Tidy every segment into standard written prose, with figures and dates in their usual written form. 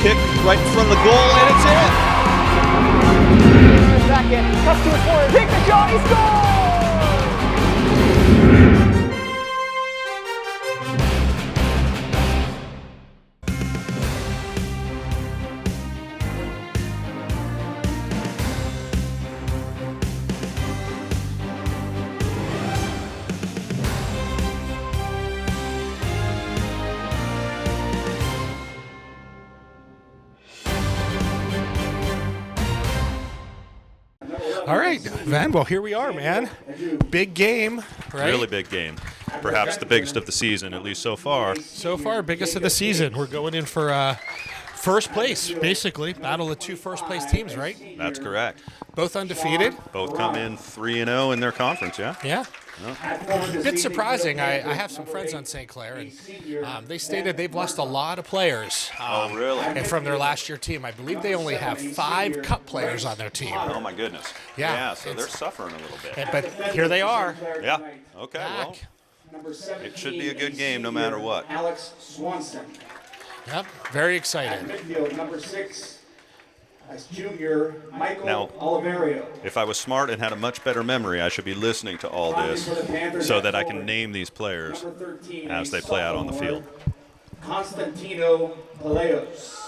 kick right in front of the goal, and it's in. Second, cuts to his corner, takes the shot, he scores! All right, Van, well, here we are, man. Big game, right? Really big game. Perhaps the biggest of the season, at least so far. So far, biggest of the season. We're going in for first place, basically. Battle of two first-place teams, right? That's correct. Both undefeated. Both come in 3-0 in their conference, yeah? Yeah. A bit surprising. I have some friends on St. Clair, and they stated they've lost a lot of players. Oh, really? And from their last year team. I believe they only have 5 cup players on their team. Oh, my goodness. Yeah. So they're suffering a little bit. But here they are. Yeah. Okay, well, it should be a good game no matter what. Alex Swanson. Yep, very excited. Midfield, number 6, as junior, Michael Now, Oliverio. If I was smart and had a much better memory, I should be listening to all this so that I can name these players Number 13, as they play out on the field. Constantino Paleos.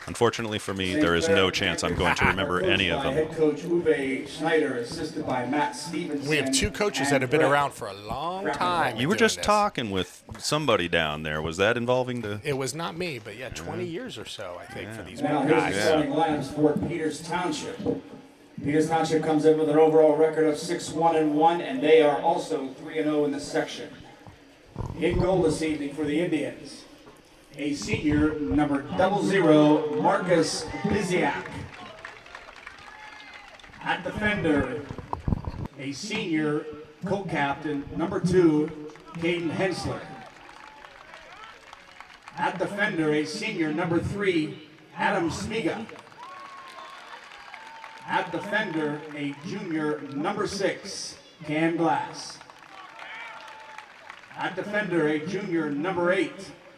Unfortunately for me, there is no chance I'm going to remember any of them. Head coach Uwe Schneider, assisted by Matt Stevenson. We have 2 coaches that have been around for a long time. You were doing just this. talking with somebody down there. Was that involving the... It was not me, but yeah, 20 years or so, I think, for these Now here's guys. the starting lineups for Peters Township. Peters Township comes in with an overall record of 6-1-1, and they are also 3-0 in the section. In goal this evening for the Indians, a senior, number 00, Marcus Biziak. At defender, a senior co-captain, number 2, Caden Hensler. At defender, a senior, number 3, Adam Smiga. At defender, a junior, number 6, Cam Glass. At defender, a junior, number 8,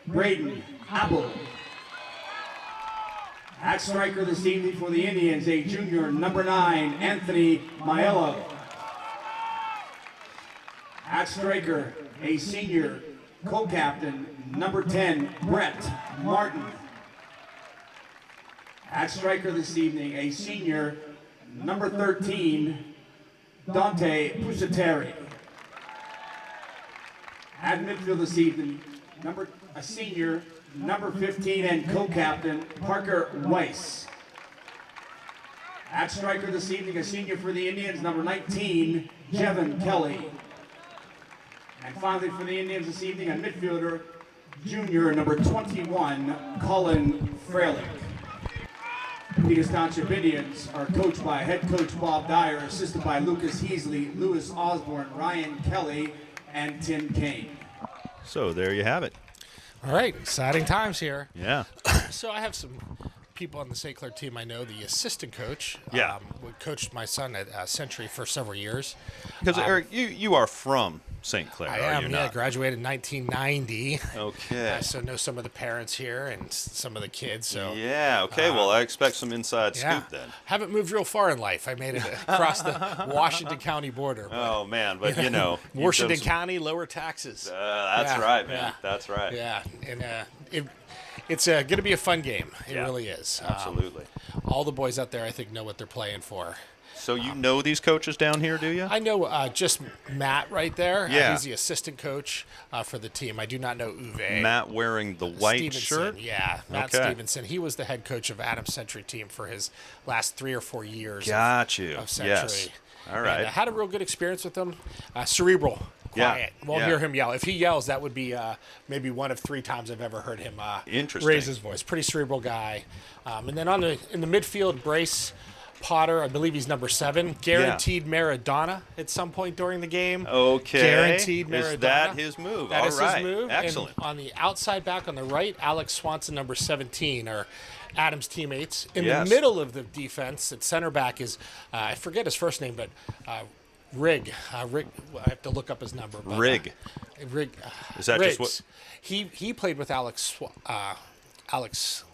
Braden Apple. At striker this evening for the Indians, a junior, number 9, Anthony Maiello. At striker, a senior, co-captain, number 10, Brett Martin. At striker this evening, a senior, number 13, Dante Pusateri. At midfield this evening, a senior, number 15 and co-captain, Parker Weiss. At striker this evening, a senior for the Indians, number 19, Jevin Kelly. And finally for the Indians this evening, a midfielder, junior, number 21, Colin Freilich. Peters Township Indians are coached by head coach Bob Dyer, assisted by Lucas Heasley, Lewis Osborne, Ryan Kelly, and Tim Kane. So there you have it. All right, exciting times here. Yeah. So I have some people on the St. Clair team I know. The assistant coach, Yeah. coached my son at Century for several years. Because, Eric, you are from St. Clair, I are am, you yeah, not? graduated in 1990. Okay. So know some of the parents here and some of the kids. So Yeah, okay. Well, I expect some inside yeah, scoop then. haven't moved real far in life. I made it across the Washington County border. But, Oh, man. But, you know. you've done Washington some- County, lower taxes. That's Yeah, right, man. yeah. That's right. Yeah, and it's going to be a fun game. It Yeah, really is. Absolutely. All the boys out there, I think, know what they're playing for. So you know these coaches down here, do you? I know just Matt right there. Yeah. He's the assistant coach for the team. I do not know Uwe. Matt wearing the white Stevenson, shirt? Yeah, Matt Okay. Stevenson. He was the head coach of Adams Century team for his last 3 or 4 years Got you. of Century. Yes. All right. And, had a real good experience with him. Cerebral, Yeah, quiet. Won't yeah. hear him yell. If he yells, that would be maybe 1 of 3 times I've ever heard him Interesting. raise his voice. Pretty cerebral guy. And then in the midfield, Brace Potter, I believe he's number 7, guaranteed Maradona at some point during the game. Okay. Guaranteed Maradona. Is that his move? That All is right. his move. Excellent. And on the outside back on the right, Alex Swanson, number 17, are Adams' teammates. In Yes. the middle of the defense, at center back is, I forget his first name, but Rig. Rig. I have to look up his number. But, Rig. Rig. Is that just what- Riggs. He played with Alex Alex.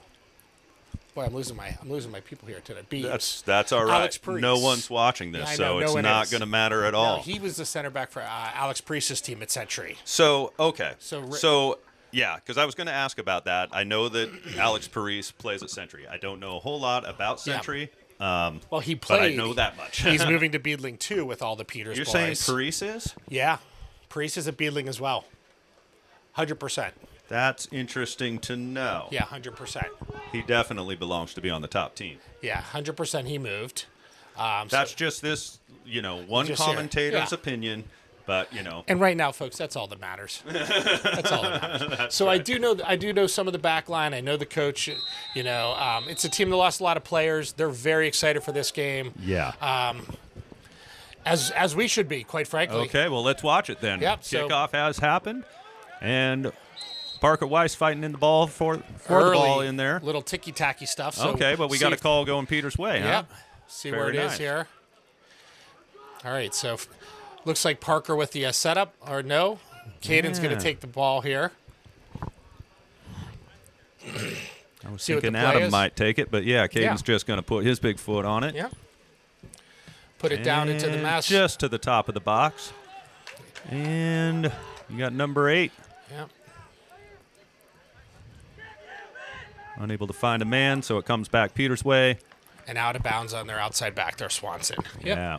Boy, I'm losing my people here today. Beeves. That's all right. Alex Priest. No one's watching this, I know, so no it's one not is. going to matter at all. No, he was the center back for Alex Priest's team at Century. So, okay. So yeah, because I was going to ask about that. I know that Alex Paris plays at Century. I don't know a whole lot about Century. Well, he But played. I know that much. He's moving to Beedling too with all the Peters You're boys. saying Paris is? Yeah, Priest is at Beedling as well. 100%. That's interesting to know. Yeah, 100%. He definitely belongs to be on the top team. Yeah, 100% he moved. That's just this, one Just here. commentator's Yeah. opinion, but, And right now, folks, that's all that matters. That's all that matters. So right. I do know some of the back line. I know the coach. It's a team that lost a lot of players. They're very excited for this game. yeah. As we should be, quite frankly. Okay, well, let's watch it then. Yep, so- Kickoff has happened, and Parker Weiss fighting in the ball for the Early, ball in there. Little ticky-tacky stuff. So Okay, but we got a call going Peter's way, huh? Yep. See where Very it is nice. here. All right, so looks like Parker with the setup, or no? Caden's going Yeah. to take the ball here. I was See what the thinking play Adam is? might take it, but yeah, Caden's just going to put his big foot on it. Yep. Put it down into the And mass. just to the top of the box. And you got number 8. Yep. Unable to find a man, so it comes back Peter's way. And out of bounds on their outside back there, Swanson. Yep. Yeah.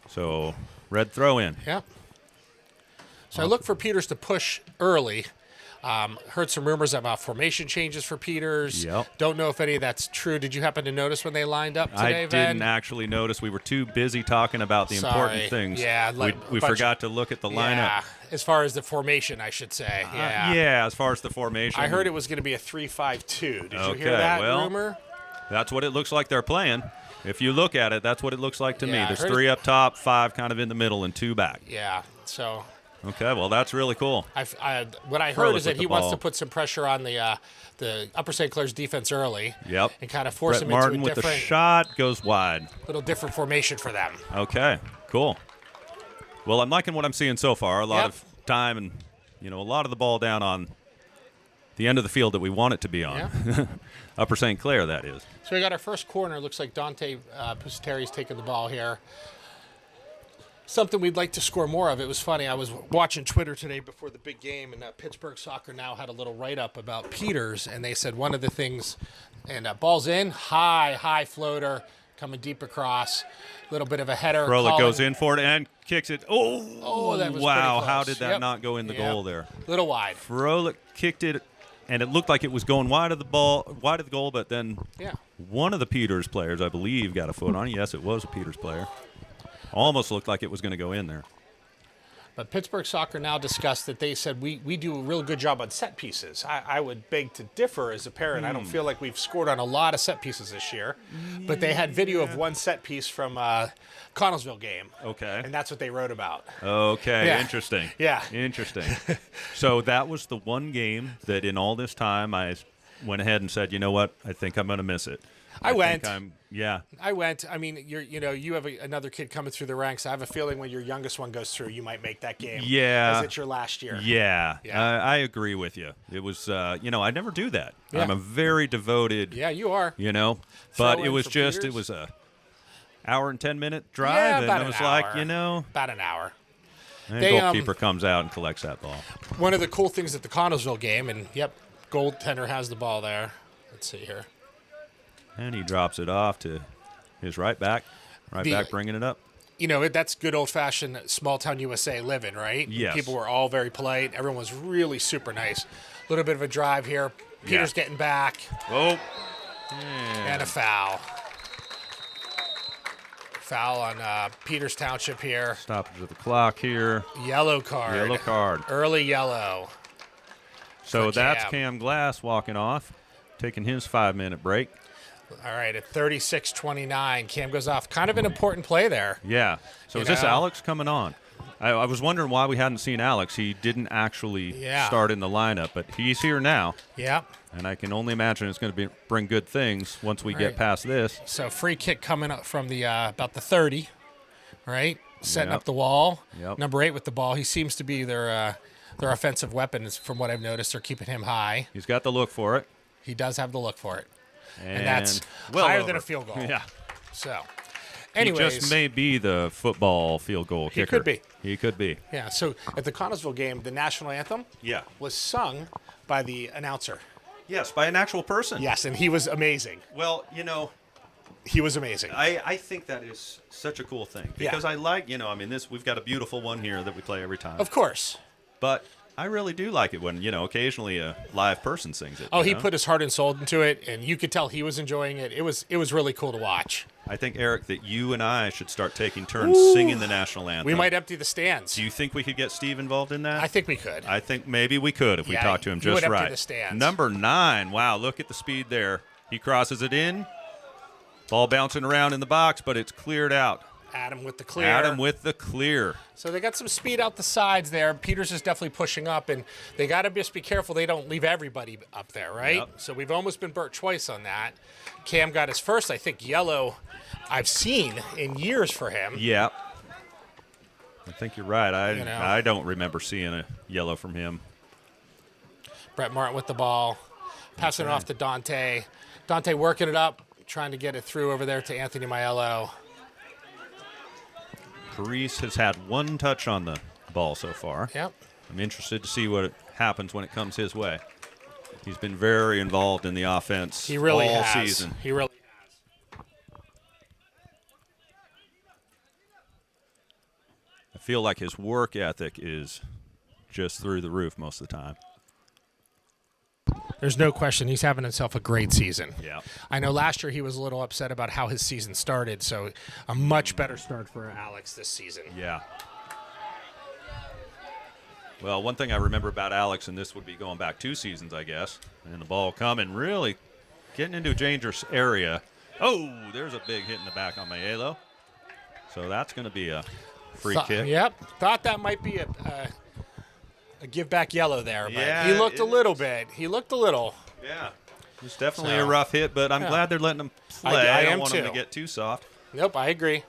So, red throw in. Yep. So I look for Peters to push early. Heard some rumors about formation changes for Peters. Yep. Don't know if any of that's true. Did you happen to notice when they lined up today, I Ven? didn't actually notice. We were too busy talking about the Sorry. important things. Yeah, like we a bunch forgot to look at the lineup. Yeah, as far as the formation, I should say. Yeah. Yeah, as far as the formation. I heard it was going to be a 3-5-2. Did you Okay, hear that well, rumor? That's what it looks like they're playing. If you look at it, that's what it looks like to Yeah, me. I There's heard 3 up top, 5 kind of in the middle, and 2 back. Yeah. So Okay, well, that's really cool. what I heard Froelich is that with he the wants to ball. put some pressure on the Upper St. Clair's defense early. Yep. And kind of force Brett them Martin into a with the different, shot goes wide. little different formation for them. Okay, cool. Well, I'm liking what I'm seeing so far. A lot Yep. of time and, a lot of the ball down on the end of the field that we want it to be on. Yeah. Upper St. Clair, that is. So we got our first corner. Looks like Dante Pusateri's taking the ball here. Something we'd like to score more of. It was funny. I was watching Twitter today before the big game, and Pittsburgh Soccer Now had a little write-up about Peters, and they said one of the things, and ball's in, high floater, coming deep across, little bit of a header. Froelich Colin- goes in for it and kicks it. Oh, that was wow. pretty How close. did that Yep. not go in the Yep. goal there? Little wide. Froelich kicked it, and it looked like it was going wide of the goal, but then Yeah. one of the Peters players, I believe, got a foot on it. Yes, it was a Peters player. Almost looked like it was going to go in there. But Pittsburgh Soccer Now discussed that they said we do a real good job on set pieces. I would beg to differ as a parent. I don't feel like we've scored on a lot of set pieces this year. But they had video of one set piece from Connellsville game. Okay. And that's what they wrote about. Okay, Yeah. interesting. Yeah. Interesting. So that was the one game that in all this time I went ahead and said, you know what, I think I'm going to miss it. I went. I went. I mean, you have another kid coming through the ranks. I have a feeling when your youngest one goes through, you might make that game. Yeah. As it's your last year. Yeah. Yeah. I agree with you. It was, I never do that. Yeah. I'm a very devoted, Yeah, you are. but Throw it in was for just, Peters? it was a hour and 10-minute drive, Yeah, and about I an was hour. like, About an hour. and They, goalkeeper comes out and collects that ball. One of the cool things at the Connellsville game, and yep, goaltender has the ball there. Let's see here. And he drops it off to his right back. Right The- back bringing it up. That's good old-fashioned small-town USA living, right? Yes. People were all very polite. Everyone was really super nice. A little bit of a drive here. Peter's getting back. Oh. And a foul. Foul on Peters Township here. Stoppage of the clock here. Yellow card. Yellow card. Early yellow. So for that's Cam. Cam Glass walking off, taking his 5-minute break. All right, at 36-29, Cam goes off. Kind of an important play there. Yeah. So You is this know? Alex coming on? I was wondering why we hadn't seen Alex. He didn't actually Yeah. start in the lineup, but he's here now, Yeah. and I can only imagine it's going to bring good things once we Right. get past this. So free kick coming up from the about the 30, right? Setting Yep. up the wall. Yep. Number 8 with the ball. He seems to be their offensive weapon. From what I've noticed, they're keeping him high. He's got the look for it. He does have the look for it. And that's well higher over. than a field goal. Yeah. So, He anyways. just may be the football field goal kicker. He could be. He could be. Yeah, so at the Connellsville game, the national anthem Yeah. was sung by the announcer. Yes, by an actual person. Yes, and he was amazing. Well, you know, He was amazing. I think that is such a cool thing because Yeah. I like, you know, I mean, we've got a beautiful one here that we play every time. Of course. But I really do like it when, you know, occasionally a live person sings it. Oh, you he know? put his heart and soul into it, and you could tell he was enjoying it. It was really cool to watch. I think, Eric, that you and I should start taking turns singing the national anthem. We might empty the stands. Do you think we could get Steve involved in that? I think we could. I think maybe we could if we Yeah, talked to him he would just empty right. the stands. Number 9. Wow, look at the speed there. He crosses it in. Ball bouncing around in the box, but it's cleared out. Adam with the clear. Adam with the clear. So they got some speed out the sides there. Peters is definitely pushing up, and they got to just be careful they don't leave everybody up there, right? Yep. So we've almost been burnt twice on that. Cam got his first, I think, yellow I've seen in years for him. Yeah. I think you're right. You know. I don't remember seeing a yellow from him. Brett Martin with the ball, passing it off to Dante. Dante working it up, trying to get it through over there to Anthony Maiello. Parise has had one touch on the ball so far. Yep. I'm interested to see what happens when it comes his way. He's been very involved in the offense He really all has. season. He really has. I feel like his work ethic is just through the roof most of the time. There's no question he's having himself a great season. Yeah. I know last year he was a little upset about how his season started, so a much better start for Alex this season. Yeah. Well, one thing I remember about Alex, and this would be going back 2 seasons, I guess, and the ball coming, really getting into a dangerous area. Oh, there's a big hit in the back on Maiello. So that's going to be a free kick. Yep. Thought that might be a give back yellow there, but Yeah, he looked a it little bit. He looked a little. Yeah. It's definitely So, a rough hit, but I'm glad they're letting him play. I don't am want him to too. get too soft. Nope, I agree.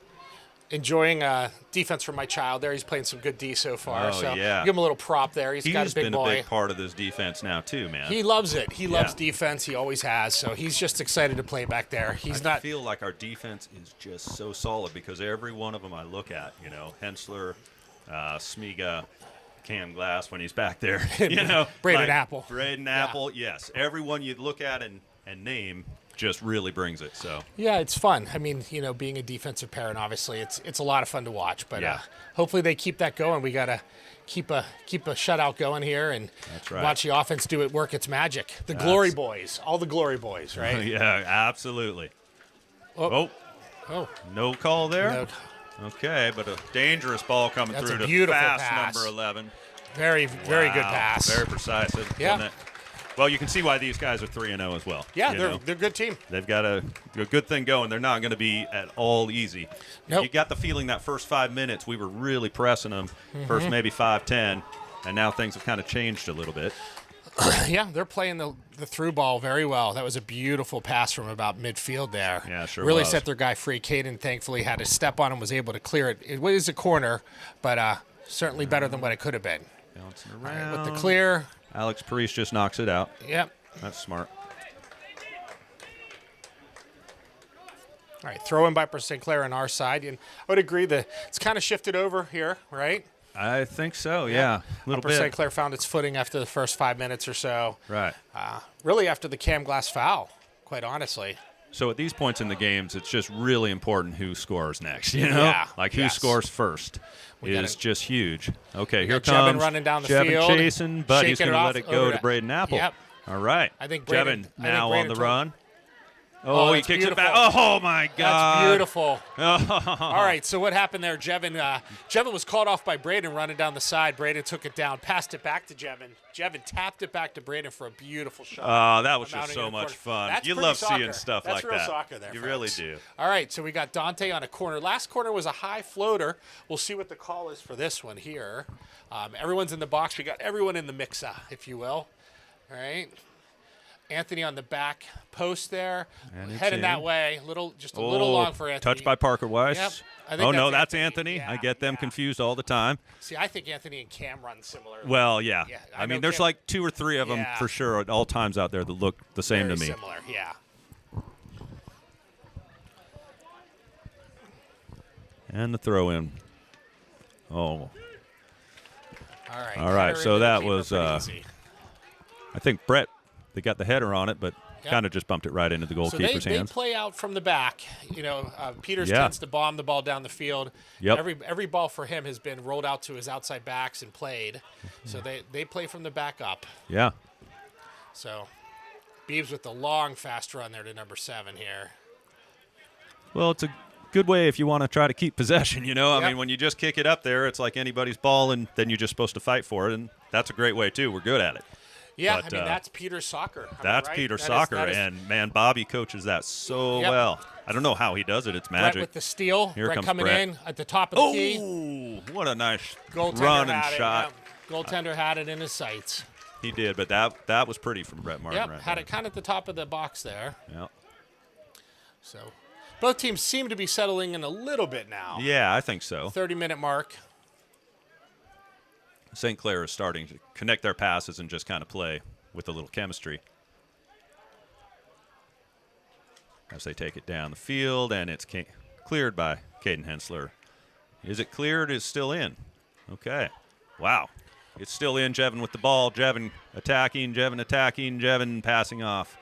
Enjoying defense from my child there. He's playing some good D so far. Oh, so yeah. give him a little prop there. He's got a big been boy. a big part of this defense now, too, man. He loves it. He loves Yeah. defense. He always has. So he's just excited to play back there. He's I not. feel like our defense is just so solid because every one of them I look at, you know, Hensler, Smiga, Cam Glass when he's back there, you know. Braden Apple. Braden Apple, yes. Everyone you look at and name just really brings it. So Yeah, it's fun. I mean, you know, being a defensive parent, obviously, it's a lot of fun to watch. But Yeah. hopefully they keep that going. We gotta keep a shutout going here and That's right. watch the offense do it work its magic. The Glory Boys, all the Glory Boys, right? yeah, absolutely. Oh. Oh, Oh, no call there. no, Okay, but a dangerous ball coming That's through a to beautiful fast pass. number 11. very good Wow, pass. Very precise. Yeah. Wasn't it? Well, you can see why these guys are 3-0 as well. Yeah, you they're know? a good team. They've got a good thing going. They're not going to be at all easy. Nope. You got the feeling that first 5 minutes we were really pressing them, Mm-hmm. first maybe 5-10, and now things have kind of changed a little bit. Yeah, they're playing the through ball very well. That was a beautiful pass from about midfield there. Yeah, sure Really was. set their guy free. Caden thankfully had to step on him, was able to clear it. It was a corner, but certainly better than what it could have been. Bouncing All right, around. with the clear. Alex Parise just knocks it out. Yep. That's smart. All right, throw in by St. Clair on our side. And I would agree that it's kind of shifted over here, right? I think so, yeah. A little Upper bit. St. Clair found its footing after the first 5 minutes or so. Right. Really after the Cam Glass foul, quite honestly. So at these points in the games, it's just really important who scores next, you know? Yeah, Like who yes. scores first We is gotta- just huge. Okay, here got Jevin comes running down the Jevin field, chasing, but he's shaking going it to off let it over go to- to Braden Apple. Yep. All right. I think Jevin Braden- now Braden on the took- run. Oh, Oh, he that's kicks beautiful. it back. Oh, my God. That's beautiful. All right, so what happened there? Jevin was caught off by Braden running down the side. Braden took it down, passed it back to Jevin. Jevin tapped it back to Braden for a beautiful shot. Oh, that was just Mounting so in the much corner. fun. That's You pretty love soccer. seeing stuff That's like real that. soccer there, You folks. really do. All right, so we got Dante on a corner. Last corner was a high floater. We'll see what the call is for this one here. Everyone's in the box. We got everyone in the mix-up, if you will. All right. Anthony on the back post there, And it's heading in. that way. Just a little long for Anthony. Touched by Parker Weiss. Yep. I think Oh, no, that's that's Anthony. Yeah, I get them yeah. confused all the time. See, I think Anthony and Cam run similar. Well, yeah. Yeah, I I mean, know there's Cam- like 2 or 3 of them Yeah. for sure at all times out there that look the same Very to me. Similar, yeah. And the throw in. Oh, All right. All right, header so into the that keeper, was, pretty easy. I think Brett, they got the header on it, but Yep. kind of just bumped it right into the So goalkeeper's they hands. play out from the back. You know, Peters Yeah. tends to bomb the ball down the field. Yep. Every ball for him has been rolled out to his outside backs and played. So they play from the back up. Yeah. So Beebs with the long, fast run there to number 7 here. Well, it's a good way if you want to try to keep possession, you know? I Yep. mean, when you just kick it up there, it's like anybody's ball, and then you're just supposed to fight for it, and that's a great way, too. We're good at it. Yeah, But, I mean, that's Peters soccer. I mean, That's right? Peter That is- Soccer, that is and, man, Bobby coaches that so Yep. well. I don't know how he does it. It's Brett magic. with the steal. Here Brett comes coming Brett. in at the top of the key. Oh, what a nice Goaltender run and had it, shot. yep. Goaltender had it in his sights. He did, but that was pretty from Brett Martin Yep, right had there. it kind of at the top of the box there. Yeah. So both teams seem to be settling in a little bit now. Yeah, I think so. 30-minute mark. St. Clair is starting to connect their passes and just kind of play with a little chemistry. As they take it down the field, and it's cleared by Caden Hensler. Is it cleared? It's still in. Okay. Wow. It's still in. Jevin with the ball. Jevin attacking. Jevin passing off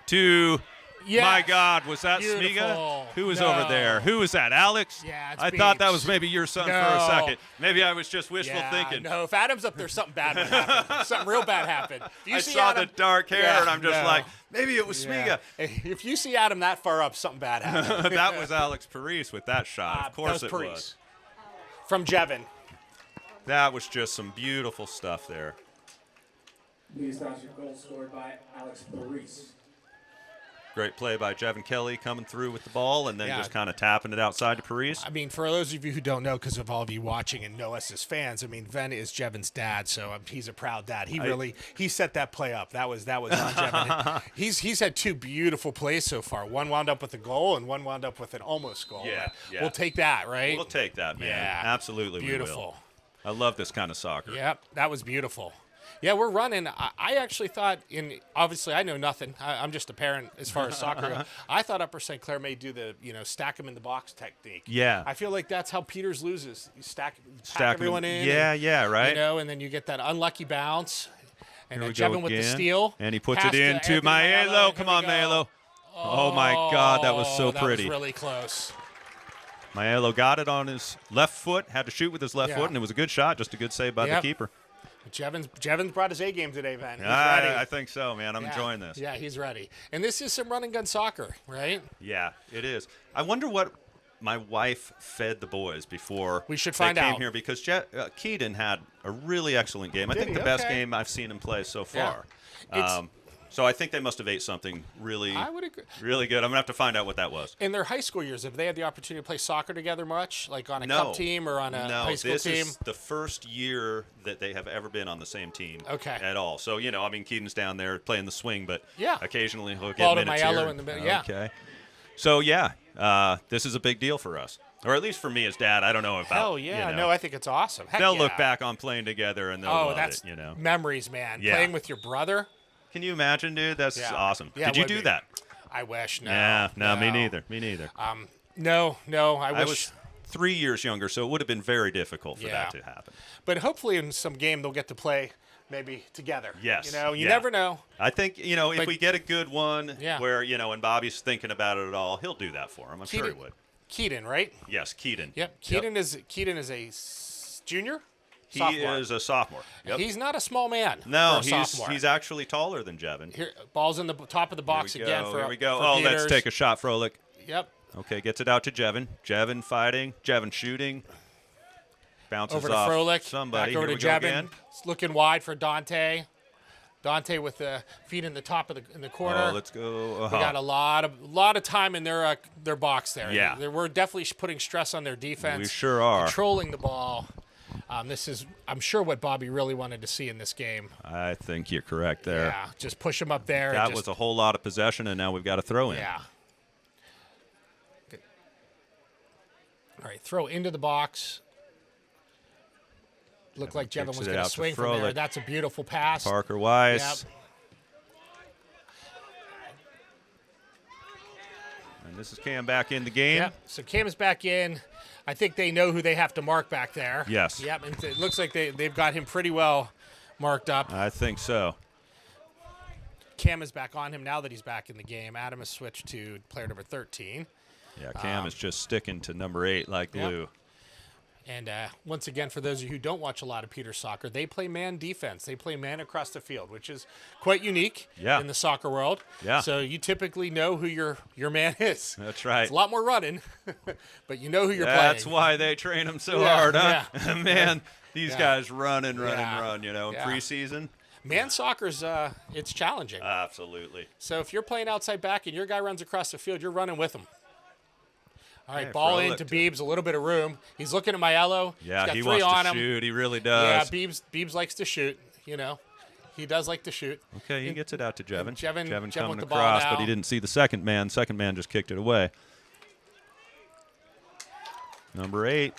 to... Yes. My God, was that Beautiful. Smiga? Who was No. over there? Who was that? Alex? Yeah, it's I thought that Beebs. was maybe your son for No. a second. Maybe I was just wishful Yeah, thinking. no, if Adam's up there, something bad would happen. Something real bad happened. If you I see saw Adam, the dark hair, Yeah, and I'm just no. like, maybe it was Yeah. Smiga. If you see Adam that far up, something bad happened. That was Alex Paris with that shot. Of course that it Paris. was. From Jevin. That was just some beautiful stuff there. Leeds Township goal scored by Alex Paris. Great play by Jevin Kelly coming through with the ball and then Yeah. just kind of tapping it outside to Paris. I mean, for those of you who don't know, because of all of you watching and know us as fans, I mean, Ven is Jevin's dad, so he's a proud dad. He set that play up. That was on Jevin. He's had 2 beautiful plays so far. One wound up with a goal, and one wound up with an almost goal. Yeah, But yeah. We'll take that, right? We'll take that, man. Yeah. Absolutely, Beautiful. we will. I love this kind of soccer. Yep, that was beautiful. Yeah, we're running. I actually thought, obviously I know nothing. I'm just a parent as far as soccer goes. I thought Upper St. Clair may do the, stack them in the box technique. Yeah. I feel like that's how Peters loses. You pack Stack everyone in. Yeah, and, yeah, right. and then you get that unlucky bounce. And Here then we go Jevin with the again. steal. And he puts Pass it to into Anthony Maelo. Here Come we on, go. Maelo. Oh, my God, that was so that pretty. was really close. Maelo got it on his left foot, had to shoot with his left Yeah. foot, and it was a good shot, just a good save by the Yep. keeper. Jevin's brought his A game today, Van. He's ready. I think so, man. I'm Yeah. enjoying this. Yeah, he's ready. And this is some run and gun soccer, right? Yeah, it is. I wonder what my wife fed the boys before We should find they came out. here because Keaton had a really excellent game. I Did think he? the best Okay. game I've seen him play so Yeah. far. It's- So I think they must have ate something really, I would agree. really good. I'm gonna have to find out what that was. In their high school years, have they had the opportunity to play soccer together much, like on a No. cup team or on a No, high school this team? is the first year that they have ever been on the same team. Okay. At all. So Keaton's down there playing the swing, but Yeah. occasionally he'll get Ball to minutes Maelo here. in the middle, yeah. Okay. So this is a big deal for us, or at least for me as dad. I don't know about. Hell yeah! No, I think it's awesome. Heck They'll yeah. look back on playing together and they'll Oh, love that's it. memories, man. Yeah. Playing with your brother. Can you imagine, dude? That's Yeah. awesome. Yeah, Did you would do be. that? I wish. No. Yeah. No, me no. neither. Me neither. No. I wish. I was 3 years younger, so it would have been very difficult for that Yeah. to happen. But hopefully, in some game, they'll get to play maybe together. Yes. You Yeah. never know. I think, if But- we get a good one Yeah. where, and Bobby's thinking about it at all, he'll do that for him. I'm sure he would. Keaton, right? Yes, Keaton. Yep. Keaton is a junior. He Sophomore. is a sophomore. Yep. He's not a small man. No, for a sophomore. he's actually taller than Jevin. Here, ball's in the top of the box Here we again go, for here we go. for Oh, Peters. let's take a shot, Froelich. Yep. Okay, gets it out to Jevin. Jevin fighting. Jevin shooting. Bounces Over to off Froelich. somebody. Back over Here to we go Jevin. again. It's looking wide for Dante. Dante with the feet in the top of the corner. Oh, let's go. We got a lot of time in their box there. Yeah. We're definitely putting stress on their defense. We sure are. Controlling the ball. This is, I'm sure, what Bobby really wanted to see in this game. I think you're correct there. Yeah, just push him up there. That was a whole lot of possession, and now we've got to throw in. Yeah. All right, throw into the box. Looked like Jevin was going to swing from there. That's a beautiful pass. Parker Weiss. Yep. And this is Cam back in the game. Yep. So Cam is back in. I think they know who they have to mark back there. Yes. Yep. And it looks like they've got him pretty well marked up. I think so. Cam is back on him now that he's back in the game. Adam has switched to player number 13. Yeah, Cam is just sticking to number 8 like glue. Yep. And once again, for those of you who don't watch a lot of Peter soccer, they play man defense. They play man across the field, which is quite unique in the soccer world. Yeah. So you typically know who your man is. That's right. It's a lot more running, but you know who you're That's playing. why they train them so hard, huh? Yeah. Man, these guys run, you know, in Yeah. preseason. Man soccer's it's challenging. Absolutely. So if you're playing outside back and your guy runs across the field, you're running with him. All right, Yeah, ball Froelich into Beebs, a little bit of room. He's looking at Maiello. Yeah, He's got he 3 wants on to him. shoot. He really Yeah, does. Beebs likes to shoot, you know. He does like to shoot. Okay, he gets it out to Jevin. Jevin coming with the ball across, now. but he didn't see the second man. Second man just kicked it away. Number 8.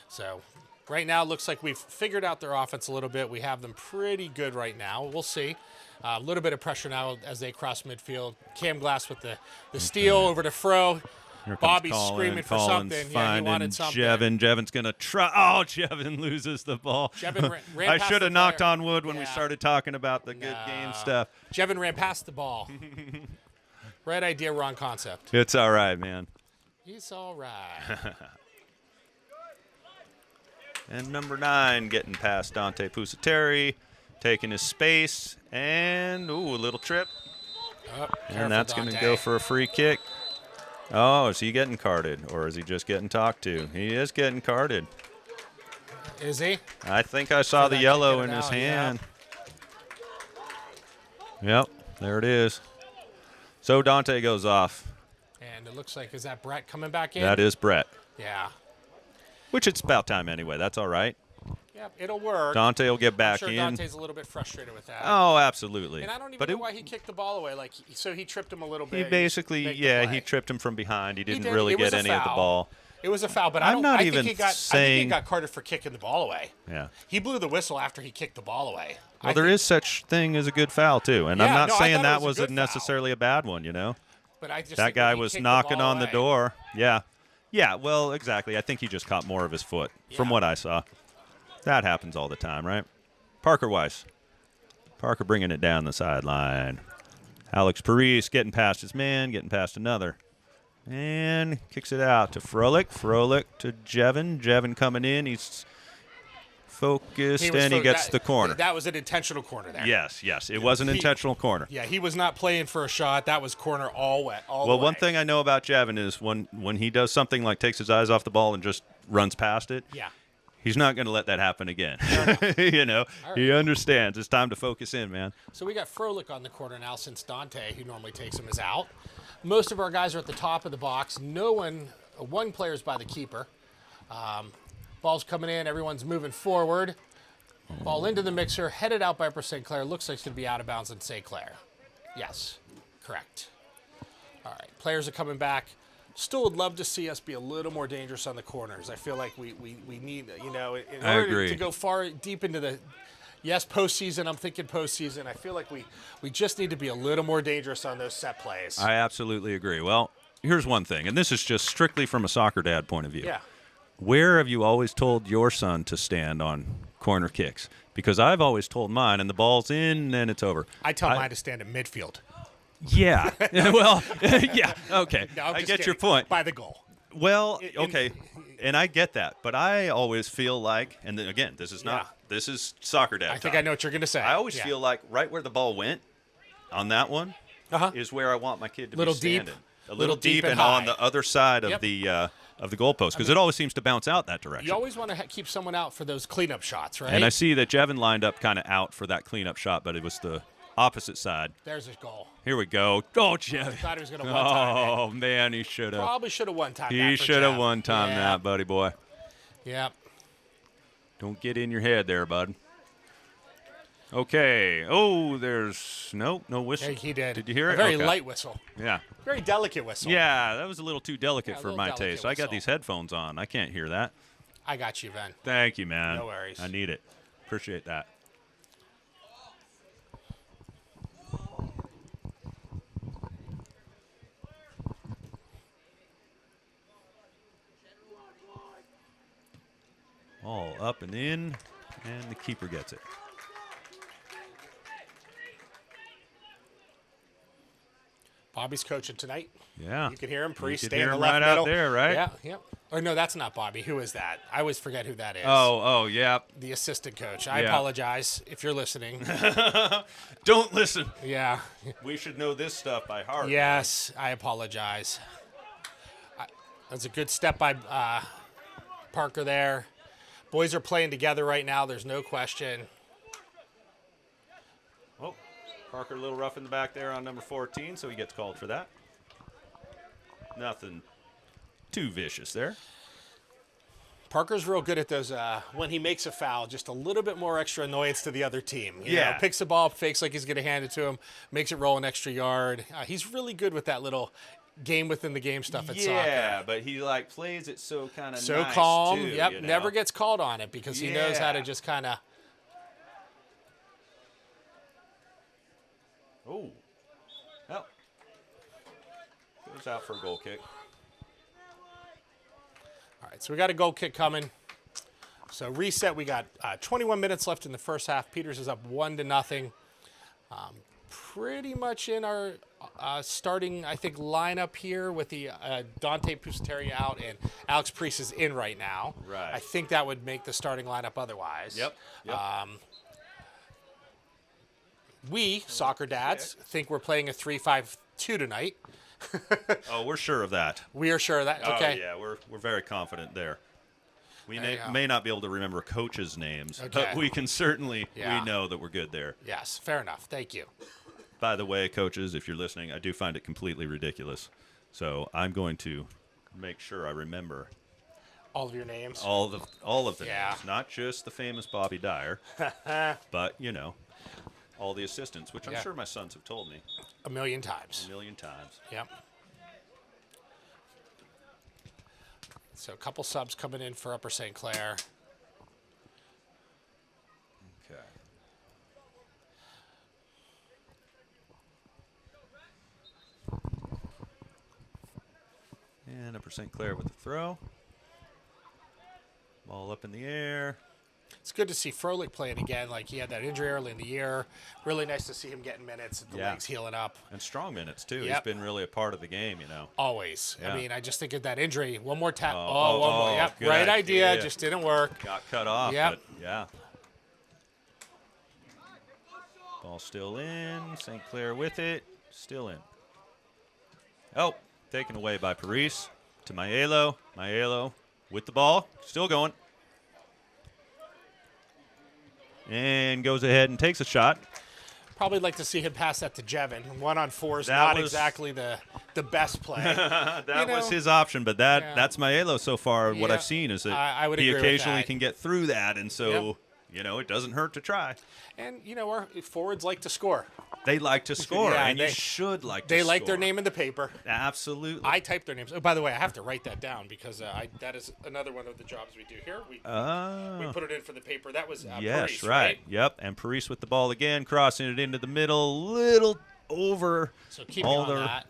So right now it looks like we've figured out their offense a little bit. We have them pretty good right now. We'll see. A little bit of pressure now as they cross midfield. Cam Glass with the steal over to Fro. Here comes Bobby's Collins. screaming for Collins something. Yeah, he finding wanted something. Jevin. Jevin's going to try. Oh, Jevin loses the ball. Jevin ran I past should the have knocked player. on wood when we Yeah. started talking about the good game stuff. Jevin ran past the ball. Right idea, wrong concept. It's all right, man. He's all right. And number 9 getting past Dante Pusateri, taking his space, and, ooh, a little trip. Oh, And that's going to go for a free kick. Oh, is he getting carded, or is he just getting talked to? He is getting carded. Is he? I think I saw So the that yellow kicked in it his out, hand. Yep, there it is. So Dante goes off. And it looks like, is that Brett coming back in? That is Brett, Yeah. which it's about time anyway. That's all right. Yep, it'll work. Dante will get back I'm sure in. Dante's a little bit frustrated with that. Oh, absolutely. And I don't even But know why he kicked the ball away. Like, so he tripped him a little bit. he basically, Make the yeah, play. he tripped him from behind. He didn't did. really It was get a any of the foul. ball. It was a foul, but I'm not I even think he got, I think he saying- got carded for kicking the ball away. Yeah. He blew the whistle after he kicked the ball away. Well, there is such thing as a good foul too, and I'm Yeah, not no, I saying thought it that was a was good necessarily a bad one. You know, But I just that think guy when he was kicked knocking ball on the away- door. Yeah, yeah. Well, exactly. I think he just caught more of his foot from Yeah. what I saw. That happens all the time, right? Parker Weiss. Parker bringing it down the sideline. Alex Paris getting past his man, getting past another. And kicks it out to Froelich. Froelich to Jevin. Jevin coming in. He's focused, He was and he fo- gets that- the corner. That was an intentional corner there. Yes, yes. It was an He- intentional corner. Yeah, he was not playing for a shot. That was corner all wet. All Well, the one way. thing I know about Jevin is when he does something like takes his eyes off the ball and just runs past it, Yeah. he's not going to let that happen again. You know, he understands. It's time to focus in, man. So we got Froelich on the corner now since Dante, who normally takes him, is out. Most of our guys are at the top of the box. One player's by the keeper. Ball's coming in. Everyone's moving forward. Ball into the mixer, headed out by St. Clair. Looks like it's going to be out of bounds in St. Clair. Yes, correct. All right, players are coming back. Still would love to see us be a little more dangerous on the corners. I feel like we need, in I order agree. to go far deep into the, postseason, I'm thinking postseason. I feel like we just need to be a little more dangerous on those set plays. I absolutely agree. Well, here's one thing, and this is just strictly from a soccer dad point of view. Yeah. Where have you always told your son to stand on corner kicks? Because I've always told mine, and the ball's in, and it's over. I tell mine to stand at midfield. Yeah. Well, yeah. Okay. No, I'm I just get your kidding. point. By the goal. Well, In- okay. And I get that. But I always feel like, and then again, this is not, this is soccer dad I think talk. I know what you're going to say. I always Yeah. feel like right where the ball went on that one Uh-huh. is where I want my kid to Little be deep. standing. A Little little deep deep and and on high. the other side of Yep. the goalpost, because it always seems to bounce out that direction. You always want to keep someone out for those cleanup shots, right? And I see that Jevin lined up kind of out for that cleanup shot, but it was the opposite side. There's his goal. Here we go. Oh, Jevin. Thought he was going to one-time it. Oh, man, he should have. Probably should have one-time that He for should have Jeff. one-time Yeah. that, buddy boy. Yep. Don't get in your head there, bud. Okay. Oh, there's no whistle. Yeah, he did. Did you hear it? A very Okay. light whistle. Yeah. Very delicate whistle. Yeah, that was a little too delicate Yeah, a for little my delicate taste. I got whistle. these headphones on. I can't hear that. I got you, Ben. Thank you, man. No worries. I need it. Appreciate that. All up and in, and the keeper gets it. Bobby's coaching tonight. Yeah. You can hear him. You Priest could stay hear in the him left right middle. out there, right? Yeah, yep. Or no, that's not Bobby. Who is that? I always forget who that is. Oh, yeah. The assistant coach. I Yeah. apologize if you're listening. Don't listen. Yeah. We should know this stuff by heart. Yes, I apologize. That's a good step by Parker there. Boys are playing together right now. There's no question. Oh, Parker a little rough in the back there on number 14, so he gets called for that. Nothing too vicious there. Parker's real good at those, when he makes a foul, just a little bit more extra annoyance to the other team. You know, picks the ball up, fakes like he's going to hand it to him, makes it roll an extra yard. He's really good with that little game within the game stuff at soccer. Yeah, but he like plays it so kind of So nice calm. too, Yep, you know? never gets called on it because he knows how to Yeah. just kind of. Oh. Oh. Goes out for a goal kick. All right, so we got a goal kick coming. So reset. We got 21 minutes left in the first half. Peters is up 1-0. Pretty much in our starting, I think, lineup here with the Dante Pusateri out and Alex Priest is in right now. Right. I think that would make the starting lineup otherwise. Yep. We, soccer dads, think we're playing a 3-5-2 tonight. Oh, we're sure of that. We are sure of that. Okay. Oh, yeah, we're very confident there. We There you go. may not be able to remember coaches' names, Okay. but we can certainly Yeah. we know that we're good there. Yes, fair enough. Thank you. By the way, coaches, if you're listening, I do find it completely ridiculous. So I'm going to make sure I remember All of your names. all of the Yeah. names, not just the famous Bobby Dyer, but all the assistants, which I'm Yeah. sure my sons have told me A million times. a million times. Yep. So a couple subs coming in for Upper St. Clair. Okay. And Upper St. Clair with the throw. Ball up in the air. It's good to see Froelich playing again. Like he had that injury early in the year. Really nice to see him getting minutes. The Yeah. legs healing up. And strong minutes, too. Yep. He's been really a part of the game, Always. Yeah. I mean, I just think of that injury. One more tap. Oh, One more. Yep. good Right idea. idea. Just didn't work. Got cut off, Yep. but yeah. Ball still in. St. Clair with it. Still in. Oh, taken away by Paris to Maiello. Maiello with the ball. Still going. And goes ahead and takes a shot. Probably like to see him pass that to Jevin. 1-on-4 is That not was- exactly the best play. That was know. his option, but Yeah. that's Maiello so far. What Yeah. I've seen is that I would he agree with occasionally that. can get through that, and so it doesn't hurt to try. And, our forwards like to score. They like to score, Yeah, and you they- should like to They score. like their name in the paper. Absolutely. I type their names. Oh, by the way, I have to write that down because that is another one of the jobs we do here. We put it in for the paper. That was Yes, Paris, right. Yep. And Paris with the ball again, crossing it into the middle, little over So keep me all on the that.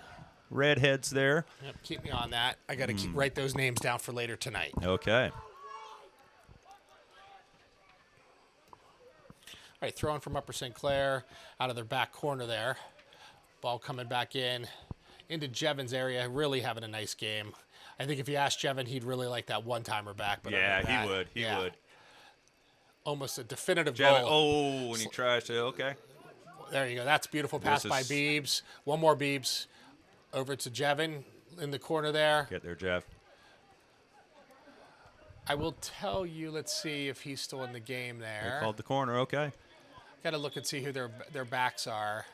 redheads there. Yep, keep me on that. I got to write those names down for later tonight. Okay. All right, throwing from Upper St. Clair out of their back corner there. Ball coming back into Jevin's area, really having a nice game. I think if you asked Jevin, he'd really like that one-timer back. But Yeah, other than that, he would. He yeah, would. Almost a definitive Jevin, goal. oh, when he tries to, okay. There you go. That's a beautiful pass This by is- Beebs. One more Beebs. Over to Jevin in the corner there. Get there, Jeff. I will tell you, let's see if he's still in the game They there. called the corner, okay. Got to look and see who their backs are.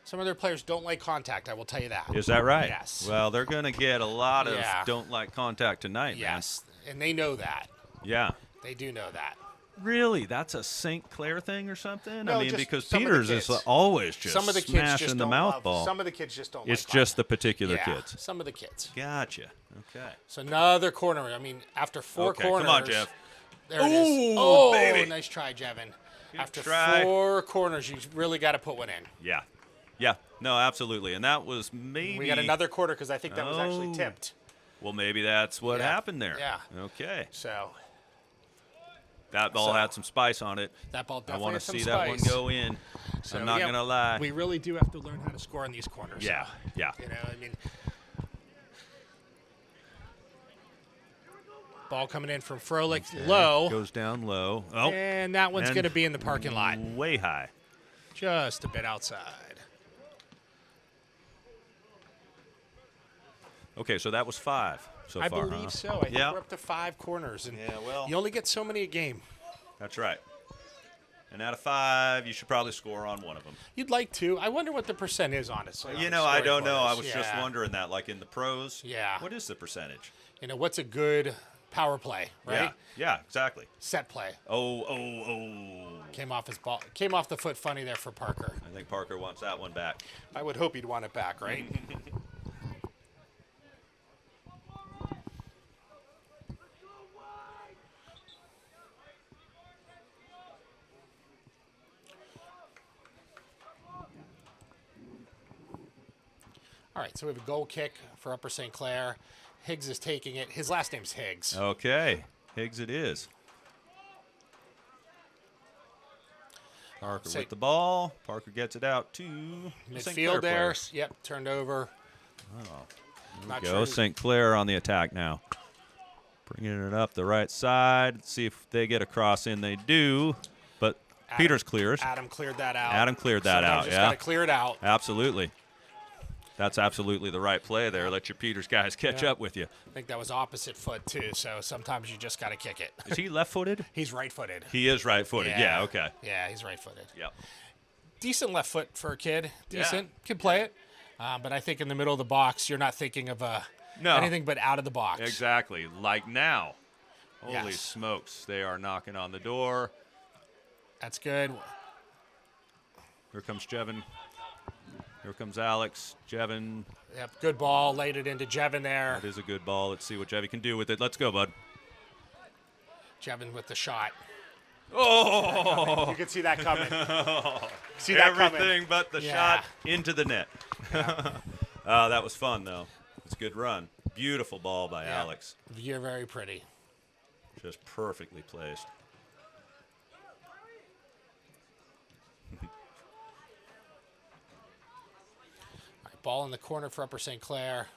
Some of their players don't like contact, I will tell you that. Is that right? Yes. Well, they're going to get a lot of Yeah. don't like contact tonight, man. Yes, and they know that. Yeah. They do know that. Really? That's a St. Clair thing or something? No, I mean, just because some of the Peters is kids. always just Some of the kids smashing just the don't mouth love, ball. Some of the kids just don't It's like just the Latin. particular Yeah, kids. some of the kids. Gotcha. Okay. So another corner. I mean, after 4 Okay, corners. come on, Jeff. There it is. Ooh, Oh, baby. nice try, Jevin. After try. 4 corners, you really got to put one in. Yeah. Yeah. No, absolutely. And that was maybe. We got another quarter because I think that was actually Oh. tipped. Well, maybe that's what Yeah. happened there. Yeah. Okay. So That ball had some spice on it. that ball I definitely want to had some see spice. that one go in. So, I'm not yeah, going to lie. We really do have to learn how to score in these corners. Yeah. Yeah. You know, I mean, ball coming in from Froelich low, Goes down low. Oh. and that one's And going to be in the parking lot, Way high. just a bit outside. Okay, so that was 5 so I far, believe huh? so. I think Yeah. we're up to 5 corners, and Yeah, well. you only get so many a game. That's right. And out of 5, you should probably score on one of them. You'd like to. I wonder what the percent is, honestly. You on know, I scoring don't know. I corners. was just Yeah. wondering that, like in the pros. Yeah. What is the percentage? You know, what's a good power play, right? Yeah, exactly. Set play. Oh. Came off his ball. Came off the foot funny there for Parker. I think Parker wants that one back. I would hope he'd want it back, right? All right, so we have a goal kick for Upper St. Clair. Higgs is taking it. His last name's Higgs. Okay. Higgs it is. Parker Say- with the ball. Parker gets it out to St. Clair Midfield there. players. Yep, turned over. Not Go sure. St. Clair on the attack now. Bringing it up the right side. See if they get a cross in. They do. But Peters clears. Adam cleared that out. Adam cleared that Sometimes out, just yeah. gotta clear it out. Absolutely. That's absolutely the right play there. Let your Peters guys catch up with you. I think that was opposite foot too, so sometimes you just got to kick it. Is he left-footed? He's right-footed. He is right-footed. Yeah, okay. Yeah, he's right-footed. Yep. Decent left foot for a kid. Decent. Can play it. But I think in the middle of the box, you're not thinking of No. anything but out of the box. Exactly. Like now. Holy Yes. smokes. They are knocking on the door. That's good. Here comes Jevin. Here comes Alex. Jevin. Yep, good ball. Laid it into Jevin there. That is a good ball. Let's see what Jevin can do with it. Let's go, bud. Jevin with the shot. Oh! You can see that coming. See that Everything coming. but the Yeah. shot into the net. That was fun, though. It's a good run. Beautiful ball by Yeah. Alex. You're very pretty. Just perfectly placed. All right, ball in the corner for Upper St. Clair.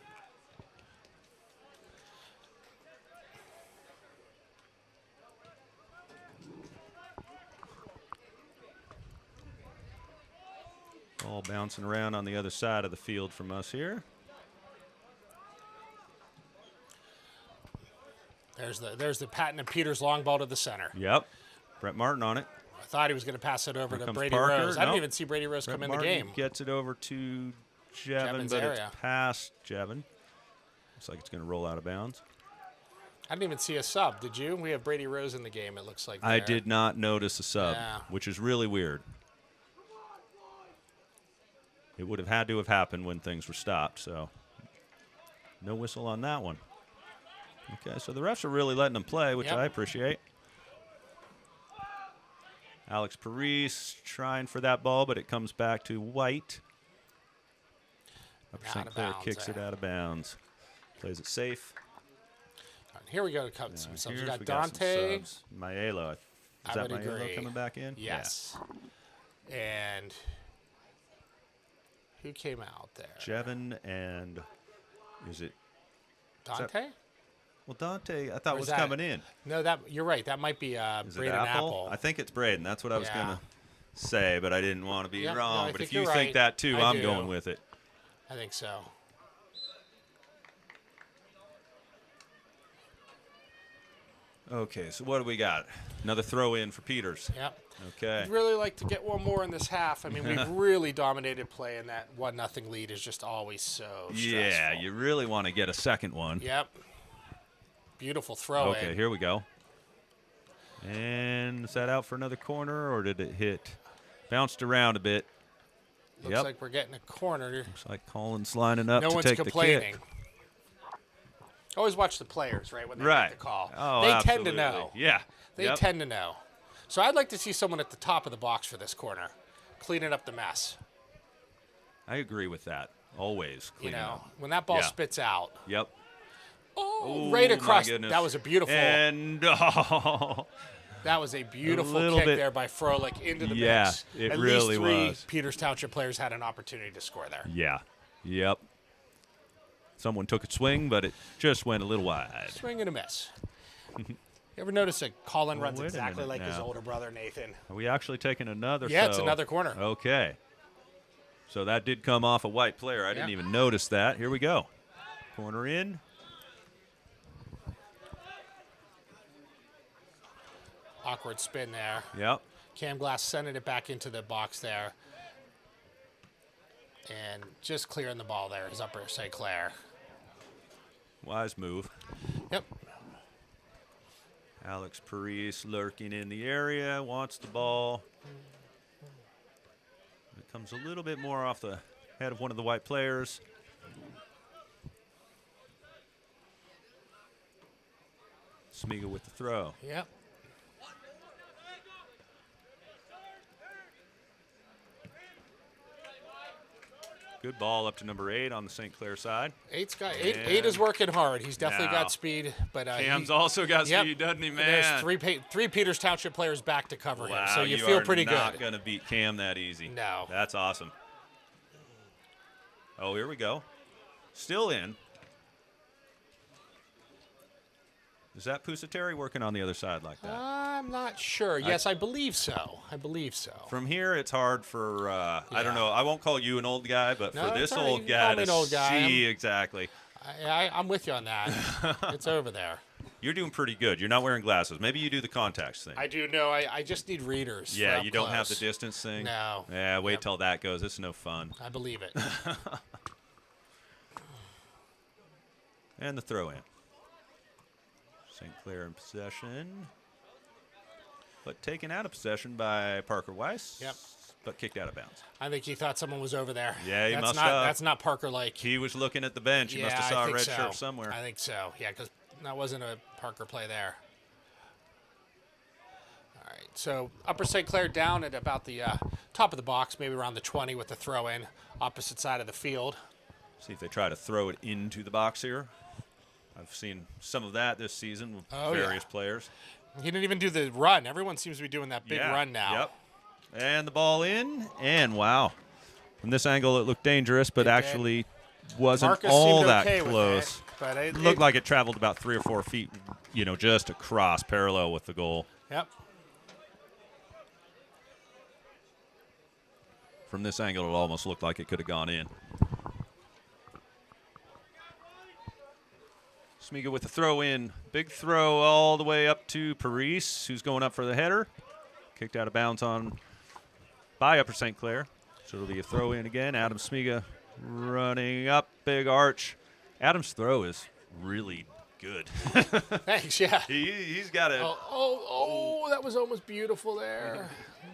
Ball bouncing around on the other side of the field from us here. There's the Patton and Peters long ball to the center. Yep. Brett Martin on it. I thought he was going to pass it over Here to comes Brady Parker. Rose. I didn't Nope. even see Brady Rose Brett come in Martin the game. gets it over to Jevin, Jevin's but area. it's past Jevin. Looks like it's going to roll out of bounds. I didn't even see a sub. Did you? We have Brady Rose in the game, it looks like. I there. did not notice a sub, Yeah. which is really weird. It would have had to have happened when things were stopped, so no whistle on that one. Okay, so the refs are really letting them play, which Yep. I appreciate. Alex Paris trying for that ball, but it comes back to White. Upper Out St. of Clair bounds kicks it there. out of bounds. Plays it safe. All right, here we go to cut some subs. We Here's- got some Dante. subs. Maelo. Is I that would Maelo agree. coming back in? Yes. And who came out there? Yeah. Jevin and is it? Dante? Well, Dante, I thought Or is was that- coming in. No, that you're right. That might be Is it Braden Apple. I think it's Braden. That's what I was Yeah. going to say, but I didn't want to be Yep, no, wrong. I But think if you you're think right. that too, I I'm do. going with it. I think so. Okay, so what do we got? Another throw in for Peters. Yep. Okay. I'd really like to get one more in this half. I mean, we've really dominated play, and that 1-0 lead is just always so Yeah, stressful. you really want to get a second one. Yep. Beautiful throw Okay, in. here we go. And is that out for another corner, or did it hit? Bounced around a bit. Looks like we're getting a corner. Looks like Colin's lining up No to one's take complaining. the kick. Always watch the players, right, when they Right. make the call. Oh, they absolutely. tend to know. Yeah. They tend to know. So I'd like to see someone at the top of the box for this corner, cleaning up the mess. I agree with that. Always cleaning up. When that ball spits out. Yep. Oh, right across. My goodness. That was a beautiful. And that was a beautiful little kick bit. there by Froelich into the Yeah, mix. it At really least 3 was. Peters Township players had an opportunity to score there. yeah. Yep. Someone took a swing, but it just went a little wide. Swing and a miss. You ever notice that Colin runs wait a exactly minute like his now. older brother Nathan? Are we actually taking another? Yeah, it's another corner. Okay. So that did come off a white player. I didn't even notice that. Here we go. Corner in. Awkward spin there. Yep. Cam Glass sending it back into the box there. And just clearing the ball there is upper St. Clair. Wise move. Yep. Alex Paris lurking in the area, wants the ball. It comes a little bit more off the head of one of the white players. Smiga with the throw. Yep. Good ball up to number 8 on the St. Clair side. Eight is working hard. He's definitely Now, got speed, but Cam's also got yep. speed, doesn't he, man? There's three Peters Township players back to cover him, so you you feel are pretty not good. going to beat Cam that easy. No. That's awesome. Oh, here we go. Still in. Is that Pusateri working on the other side like that? I'm not sure. Yes, I believe so. From here, it's hard for, I don't know, I won't call you an old guy, but No, for this it's all right. old You guy call me to an old guy. see exactly. I'm with you on that. It's over there. You're doing pretty good. You're not wearing glasses. Maybe you do the contacts thing. I do know. I just need readers. for Yeah, up you don't have the close. distance thing? No. Yeah, wait till that goes. It's no fun. I believe it. And the throw in. St. Clair in possession. But taken out of possession by Parker Weiss. Yep. But kicked out of bounds. I think he thought someone was over there. Yeah, he that's must not, have. That's not Parker-like. He was looking at the bench. He must have saw a red shirt somewhere. I think so. Yeah, because that wasn't a Parker play there. All right, so Upper St. Clair down at about the top of the box, maybe around the 20 with the throw in, opposite side of the field. See if they try to throw it into the box here. I've seen some of that this season with various players. He didn't even do the run. Everyone seems to be doing that big run now. Yep. And the ball in, and wow. From this angle, it looked dangerous, but actually wasn't Marcus all seemed that okay with close. it, but it looked like it traveled about 3 or 4 feet, just across, parallel with the goal. Yep. From this angle, it almost looked like it could have gone in. Smiga with the throw in. Big throw all the way up to Paris, who's going up for the header. Kicked out of bounds by Upper St. Clair. So it'll be a throw in again. Adam Smiga running up, big arch. Adam's throw is really good. Thanks, yeah. He's got a... Oh, that was almost beautiful there.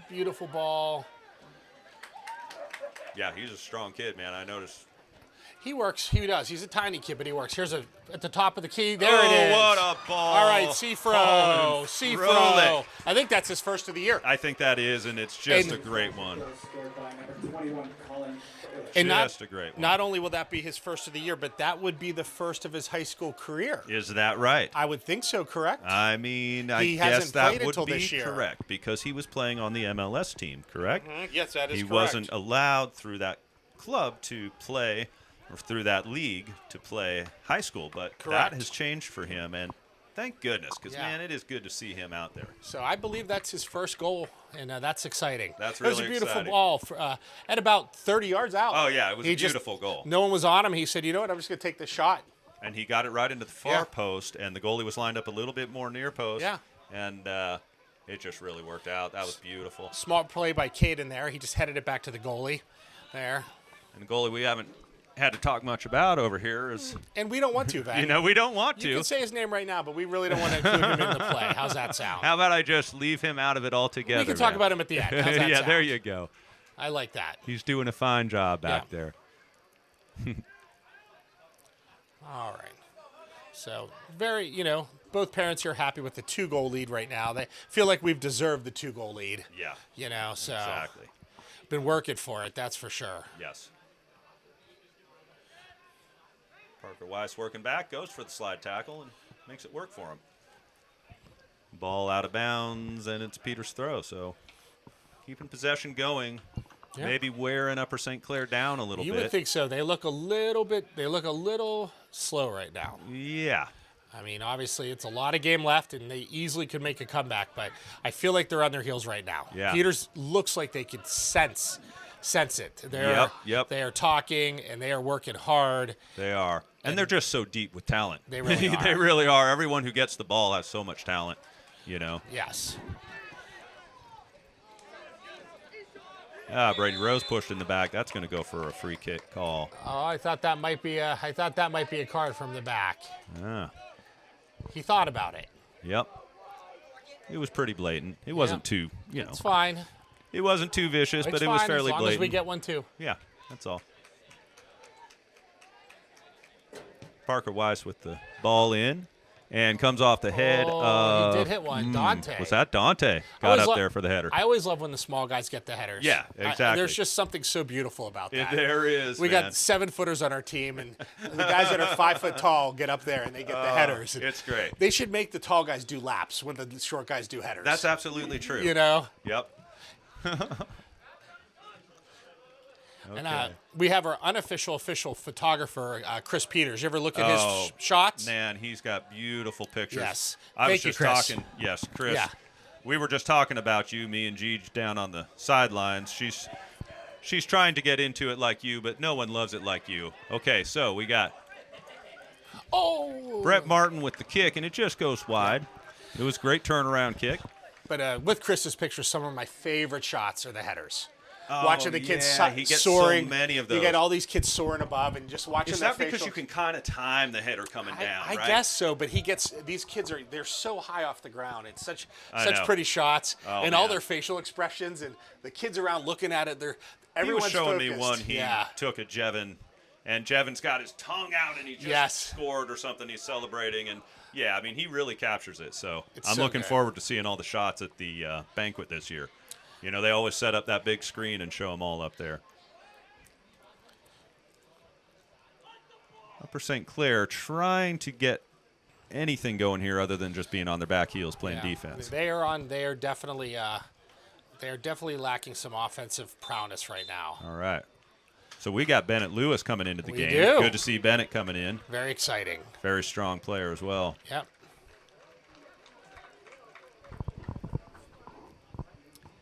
Beautiful ball. Yeah, he's a strong kid, man. I noticed. He works. He does. He's a tiny kid, but he works. Here's at the top of the key. There it is. What a ball. All right, Seafro. Seafro. I think that's his first of the year. I think that is, and it's just a great one. And just a great one. Not only will that be his first of the year, but that would be the first of his high school career. Is that right? I would think so, correct? I mean, I He guess hasn't that played would until be this year. correct because he was playing on the MLS team, correct? Yes, that is He correct. wasn't allowed through that club to play, or through that league to play high school, but Correct. that has changed for him, and thank goodness, because, Yeah. man, it is good to see him out there. So I believe that's his first goal, and that's exciting. That's That was a really beautiful exciting. ball for, at about 30 yards out. Oh, yeah, it was He a just- beautiful goal. No one was on him. He said, you know what, I'm just going to take this shot. And he got it right into the far Yeah. post, and the goalie was lined up a little bit more near post. Yeah. And it just really worked out. That was beautiful. Smart play by Caden there. He just headed it back to the goalie there. And the goalie, we haven't had to talk much about over here is, And we don't want to, Van. we don't want to. You can say his name right now, but we really don't want to include him in the play. How's that sound? How about I just leave him out of it altogether? We can talk about him at the end. How's that yeah, sound? there you go. I like that. He's doing a fine job back there. All right. So, both parents here happy with the 2-goal lead right now. They feel like we've deserved the 2-goal lead. Yeah. So Exactly. been working for it, that's for sure. Yes. Parker Weiss working back, goes for the slide tackle, and makes it work for him. Ball out of bounds, and it's Peter's throw. So keeping possession going. Yeah. Maybe wearing Upper St. Clair down a little bit. You would think so. They look a little slow right now. Yeah. I mean, obviously, it's a lot of game left, and they easily could make a comeback, but I feel like they're on their heels right now. Yeah. Peters looks like they could sense it. Yep. They are talking, and they are working hard. They are. And they're just so deep with talent. They really are. They really are. Everyone who gets the ball has so much talent, Yes. Brady Rose pushed in the back. That's going to go for a free kick call. Oh, I thought that might be a card from the back. Ah. He thought about it. Yep. It was pretty blatant. It wasn't too, It's fine. It wasn't too vicious, It's but it was fine, fairly as long blatant. as we get one too. Yeah, that's all. Parker Weiss with the ball in and comes off the head of... He did hit one. Dante. Was that Dante? Got up there for the header. I always love when the small guys get the headers. Yeah, exactly. There's just something so beautiful about that. There is, We man. got 7-footers on our team, and the guys that are 5 foot tall get up there and they get the headers. It's great. They should make the tall guys do laps when the short guys do headers. That's absolutely true. Yep. Okay. And we have our official photographer, Chris Peters. You ever look at his shots? Man, he's got beautiful pictures. Yes. I was Thank you, just Chris. talking. Yes, Chris. Yeah. We were just talking about you, me and Gigi down on the sidelines. She's trying to get into it like you, but no one loves it like you. Okay, so we got Brett Martin with the kick, and it just goes wide. It was a great turnaround kick. But with Chris's pictures, some of my favorite shots are the headers. Watching the kids he gets soaring. so many of those. You get all these kids soaring above and just watching Is their that because facial- you can kind of time the header coming down, I right? guess so, but these kids they're so high off the ground. It's such know. pretty shots, Oh, and all man. their facial expressions, and the kids around looking at it. He Everyone's was showing focused. me one he yeah. took at Jevin, and Jevin's got his tongue out, and he just scored or something. He's celebrating, and yeah, I mean, he really captures it. So I'm so looking good. forward to seeing all the shots at the banquet this year. They always set up that big screen and show them all up there. Upper St. Clair trying to get anything going here other than just being on their back heels playing defense. They are definitely lacking some offensive prowess right now. All right. So we got Bennett Lewis coming into the We game. do. Good to see Bennett coming in. Very exciting. Very strong player as well. Yep.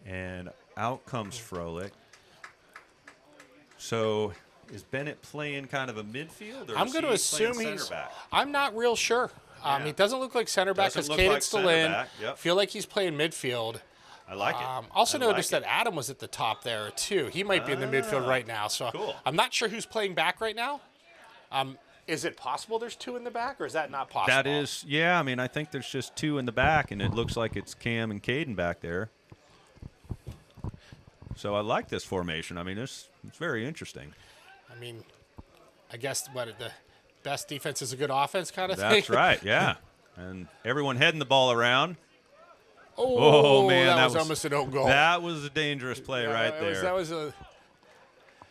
And out comes Froelich. So is Bennett playing kind of a midfield? Or I'm is going to he assume playing he's. center back? I'm not real sure. Yeah. He doesn't look like center back because Doesn't look like Caden's still center in. back, yep. Feel like he's playing midfield. I like it. Also I like noticed it. that Adam was at the top there too. He might be in the midfield right now. So cool. I'm not sure who's playing back right now. Is it possible there's two in the back, or is that not possible? That is, yeah. I mean, I think there's just two in the back, and it looks like it's Cam and Caden back there. So I like this formation. I mean, it's very interesting. I mean, I guess the best defense is a good offense kind of thing. That's right, yeah. And everyone heading the ball around. Oh, man, that that was was- almost an own goal. That was a dangerous play right there. That was a.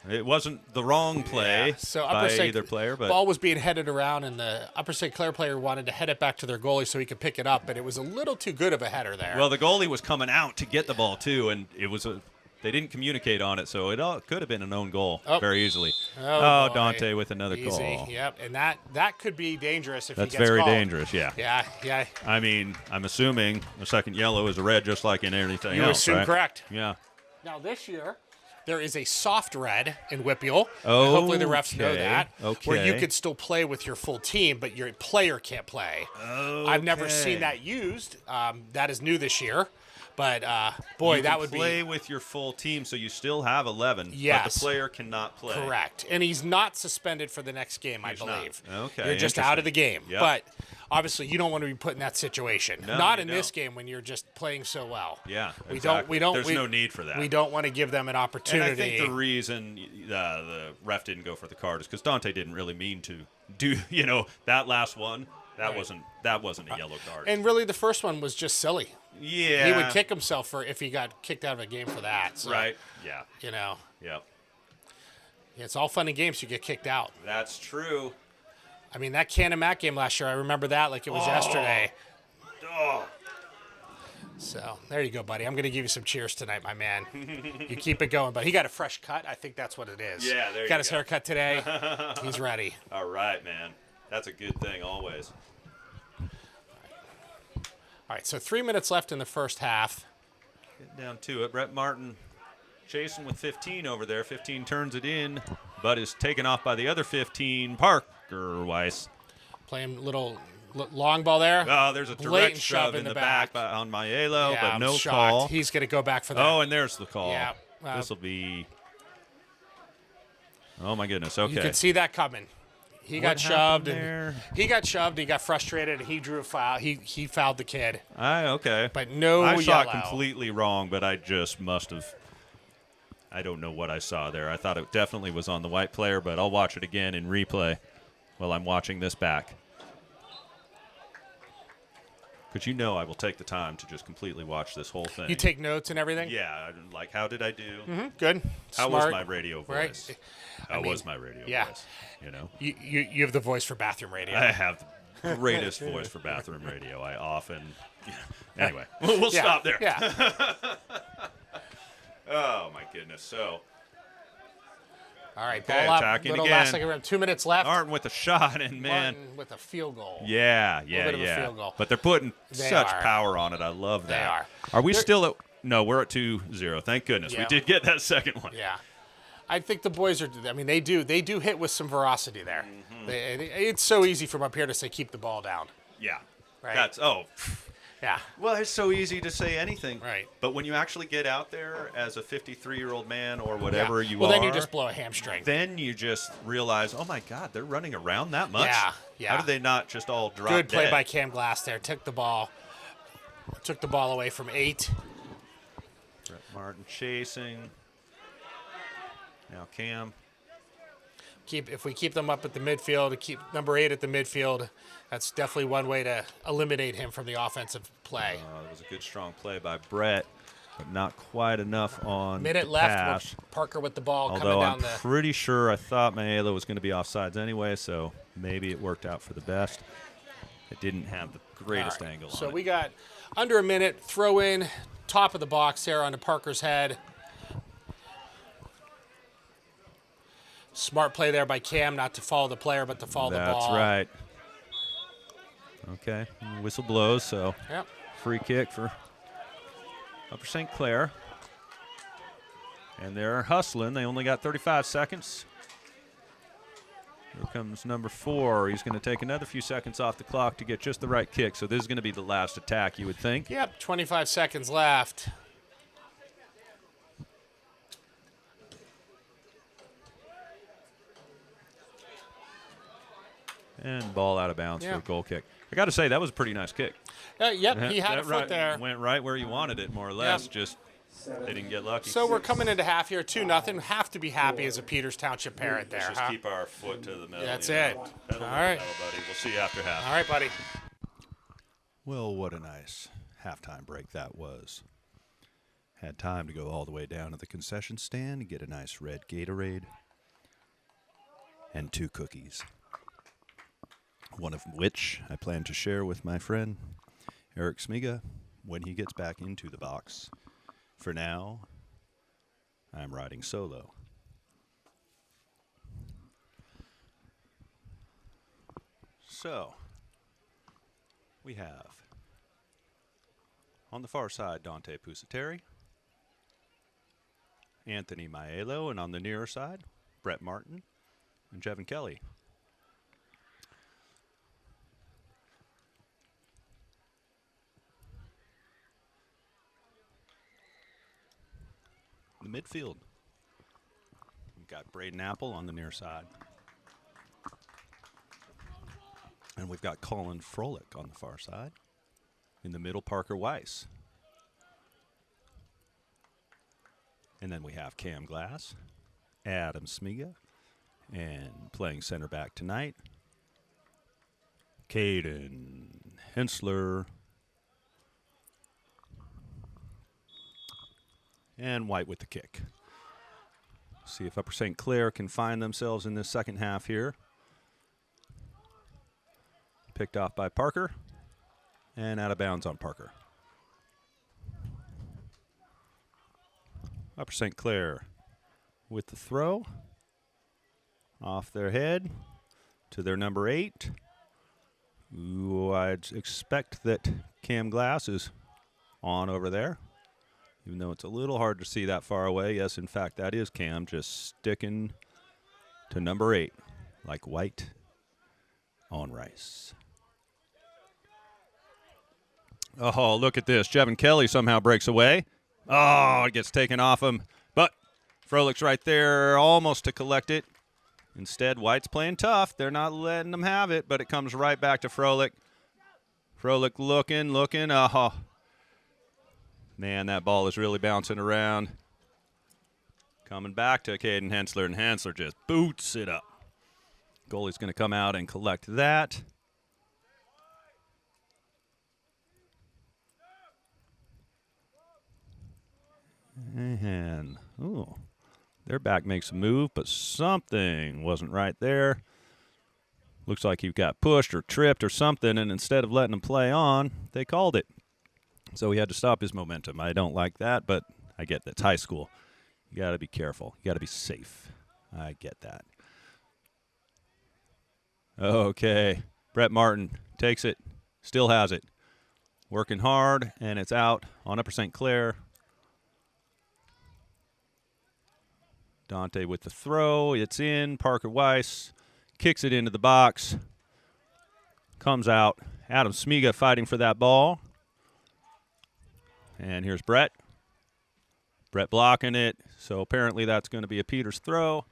It wasn't the wrong play So by either player, but ball was being headed around, and the Upper St. Clair player wanted to head it back to their goalie so he could pick it up, but it was a little too good of a header there. well, the goalie was coming out to get the ball too, and it was they didn't communicate on it, so it could have been an own goal very easily. Oh, boy. Dante with another Easy. goal. Yep, and that could be dangerous if That's he gets very called. dangerous, yeah. Yeah. I mean, I'm assuming a second yellow is a red, just like in anything You else. assume right? correct. Yeah. Now this year, there is a soft red in Whippeal. Hopefully the refs know that. Where you Okay. could still play with your full team, but your player can't play. I've never seen that used. That is new this year. But, boy, you that can would play be. with your full team, so you still have 11. But Yes. the player cannot play. Correct. And he's not suspended for the next game, I He's not. believe. Okay, You're just out of the game. Yep. But obviously, you don't want to be put in that situation. No, not you in this don't. game when you're just playing so well. Yeah, We exactly. don't. There's no need for that. We don't want to give them an And opportunity. I think the reason the ref didn't go for the card is because Dante didn't really mean to do, that last one. That wasn't a yellow card. And really, the first one was just silly. yeah. He would kick himself if he got kicked out of a game for that. So, Right. Yeah. Yep. It's all fun and games. You get kicked out. That's true. I mean, that Cannon Mac game last year, I remember that like it was yesterday. Oh. So there you go, buddy. I'm going to give you some cheers tonight, my man. You keep it going. But he got a fresh cut. I think that's what it is. Yeah, there you got his go. haircut today. He's ready. All right, man. That's a good thing always. All right, so 3 minutes left in the first half. Getting down to it. Brett Martin chasing with 15 over there. 15 turns it in, but is taken off by the other 15, Parker Weiss. Playing little long ball there. Oh, there's a direct Blatant shove in the back on Maiello, Yeah, but I'm no shocked. call. He's going to go back for that. Oh, and there's the call. Yeah. This will be. Oh my goodness. Okay. You could see that coming. He got What shoved, happened and there? he got shoved. He got frustrated, and he drew a foul. He fouled the kid, Okay. but no I saw it yellow. completely wrong, but I just must have. I don't know what I saw there. I thought it definitely was on the white player, but I'll watch it again in replay while I'm watching this back. Because I will take the time to just completely watch this whole thing. You take notes and everything. Yeah, like how did I do? Good. How Smart. was my radio voice? Right. How was my radio yeah. voice? You have the voice for bathroom radio. I have the greatest voice for bathroom radio. I often. Anyway, we'll Yeah, stop there. Yeah. Oh my goodness. So All right. Okay, ball up. attacking Little again. last second. We have 2 minutes left. Martin with a shot, and man, Martin with a field goal. yeah, bit of a field goal. But they're putting They such are. power on it. I love that. are. Are we They're- still at? No, we're at 2-0. Thank goodness we Yeah. did get that second one. Yeah. I think the boys are. I mean, they do hit with some veracity there. Mm-hmm. It's so easy from up here to say keep the ball down. Yeah. Right. That's Yeah. well, it's so easy to say anything. Right. But when you actually get out there as a 53-year-old man or whatever Yeah. you well, are, then you just blow a hamstring. then you just realize, oh my God, they're running around that much. Yeah, yeah. How did they not just all drop Good play dead? by Cam Glass there. Took the ball away from 8. Brett Martin chasing. Now Cam. If we keep them up at the midfield, to keep number 8 at the midfield, that's definitely one way to eliminate him from the offensive play. It was a good, strong play by Brett, but not quite enough on Minute the left. pass. Parker with the ball Although coming I'm down the. pretty sure I thought Maiello was going to be offsides anyway, so maybe it worked out for the best. It didn't have the greatest All right. angle So on it. we got under a minute. Throw in top of the box there onto Parker's head. Smart play there by Cam, not to follow the player, but to follow the ball. That's right. Okay, whistle blows, so Yep. free kick for Upper St. Clair. And they're hustling. They only got 35 seconds. Here comes number 4. He's going to take another few seconds off the clock to get just the right kick. So this is going to be the last attack, you would think. Yep. 25 seconds left. And ball out of bounds Yeah. for a goal kick. I got to say, that was a pretty nice kick. Yep. He had That a foot there. Went right where you wanted it, more or less. Yeah. Just they didn't get lucky. So we're coming into half here, 2-0. Have to be happy as a Peters Township parent there, Let's just huh? keep our foot to the middle. That's you know. it. Pedal All to the right. metal, buddy. We'll see you after half. All right, buddy. Well, what a nice halftime break that was. Had time to go all the way down to the concession stand and get a nice red Gatorade and 2 cookies. One of which I plan to share with my friend Eric Smiga when he gets back into the box. For now, I'm riding solo. So, we have on the far side Dante Pusateri, Anthony Maiello, and on the nearer side, Brett Martin and Jevin Kelly. the midfield. We've got Braden Apple on the near side. And we've got Colin Froelich on the far side. In the middle, Parker Weiss. And then we have Cam Glass, Adam Smiga, and playing center back tonight, Caden Hensler, and White with the kick. See if Upper St. Clair can find themselves in this second half here. Picked off by Parker, and out of bounds on Parker. Upper St. Clair with the throw. Off their head to their number 8. Ooh, I'd expect that Cam Glass is on over there, even though it's a little hard to see that far away. Yes, in fact, that is Cam just sticking to number 8 like white on rice. Oh, look at this. Jevin Kelly somehow breaks away. Oh, it gets taken off him. But Froelich's right there almost to collect it. Instead, White's playing tough. They're not letting them have it, but it comes right back to Froelich. Froelich looking. Oh, man, that ball is really bouncing around. Coming back to Caden Hensler, and Hensler just boots it up. Goalie's going to come out and collect that. And, ooh, their back makes a move, but something wasn't right there. Looks like he got pushed or tripped or something, and instead of letting him play on, they called it. So he had to stop his momentum. I don't like that, but I get that. It's high school. You got to be careful. You got to be safe. I get that. Okay. Brett Martin takes it, still has it. Working hard, and it's out on Upper St. Clair. Dante with the throw. It's in. Parker Weiss kicks it into the box. Comes out. Adam Smiga fighting for that ball. And here's Brett. Brett blocking it. So apparently that's going to be a Peters throw.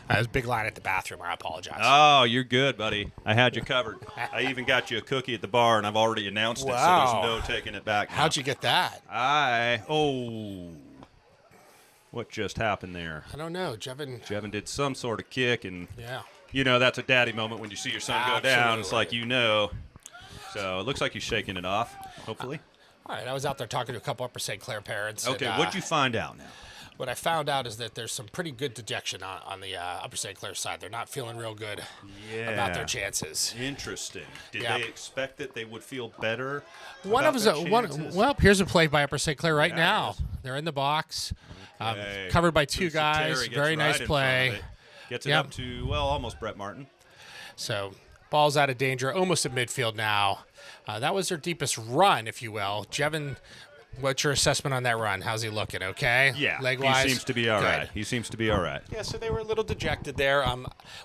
That was a big line at the bathroom. I apologize. Oh, you're good, buddy. I had you covered. I even got you a cookie at the bar, and I've already announced it, so there's no taking it back now. How'd you get that? What just happened there? I don't know. Jevin did some sort of kick, and yeah. You know, that's a daddy moment when you see your son go down. It's like, you know. So it looks like he's shaking it off, hopefully. All right, I was out there talking to a couple Upper St. Clair parents. Okay, and, what'd you find out now? What I found out is that there's some pretty good dejection on the Upper St. Clair side. They're not feeling real good about their chances. Interesting. Did they expect that they would feel better? Well, here's a play by Upper St. Clair right now. They're in the box, covered by two guys. Very nice play. Gets it up to, almost Brett Martin. So ball's out of danger, almost at midfield now. That was their deepest run, if you will. Jevin, what's your assessment on that run? How's he looking? Okay? Yeah. Leg-wise? He seems to be all right. He seems to be all right. Yeah, so they were a little dejected there.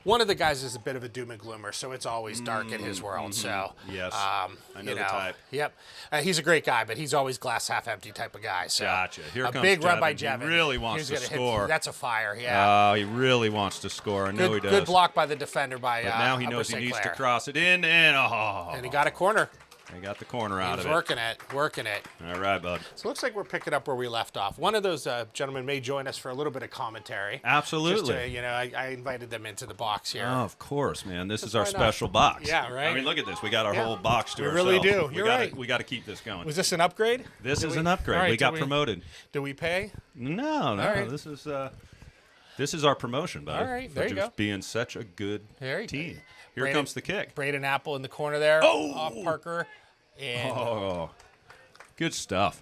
One of the guys is a bit of a doom and gloomer, so it's always dark in his world. So yes, I know the type. Yep. He's a great guy, but he's always glass half empty type of guy. So gotcha. Here a comes big run Jevin. by Jevin. He really wants to score. That's a fire, yeah. He really wants to score. I know he does. Good block by the defender by But now he knows he needs to cross it in, and he got a corner. He got the corner out of it. Working it. All right, bud. So it looks like we're picking up where we left off. One of those gentlemen may join us for a little bit of commentary. Absolutely. Just to, I invited them into the box here. Oh, of course, man. This is our special box. Yeah, right. I mean, look at this. We got our whole box to ourselves. We really do. You're right. We got to keep this going. Was this an upgrade? This is an upgrade. Right, we got promoted. Do we pay? No. Right. This is our promotion, bud. All right, there you just go. being such a good team. Here comes the kick. Braden Apple in the corner there. Oh! Off Parker. And good stuff.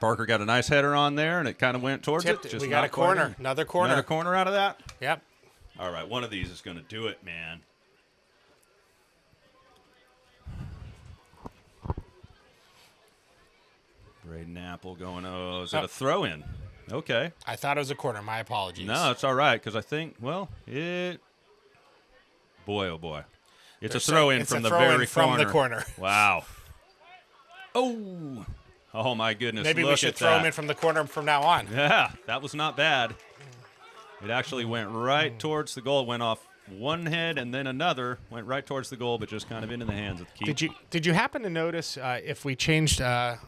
Parker got a nice header on there, and it kind of went towards it. We got a corner. Another corner. Another corner out of that? Yep. All right, one of these is going to do it, man. Braden Apple going, is it a throw-in? Okay. I thought it was a corner. My apologies. No, it's all right, because I think, boy, oh, boy. It's a throw-in from the very corner. From the corner. Wow. Oh. Oh, my goodness. Maybe we look should at throw that. him in from the corner from now on. Yeah, that was not bad. It actually went right towards the goal. It went off one head and then another. Went right towards the goal, but just kind of into the hands of the keeper. Did you happen to notice if we changed our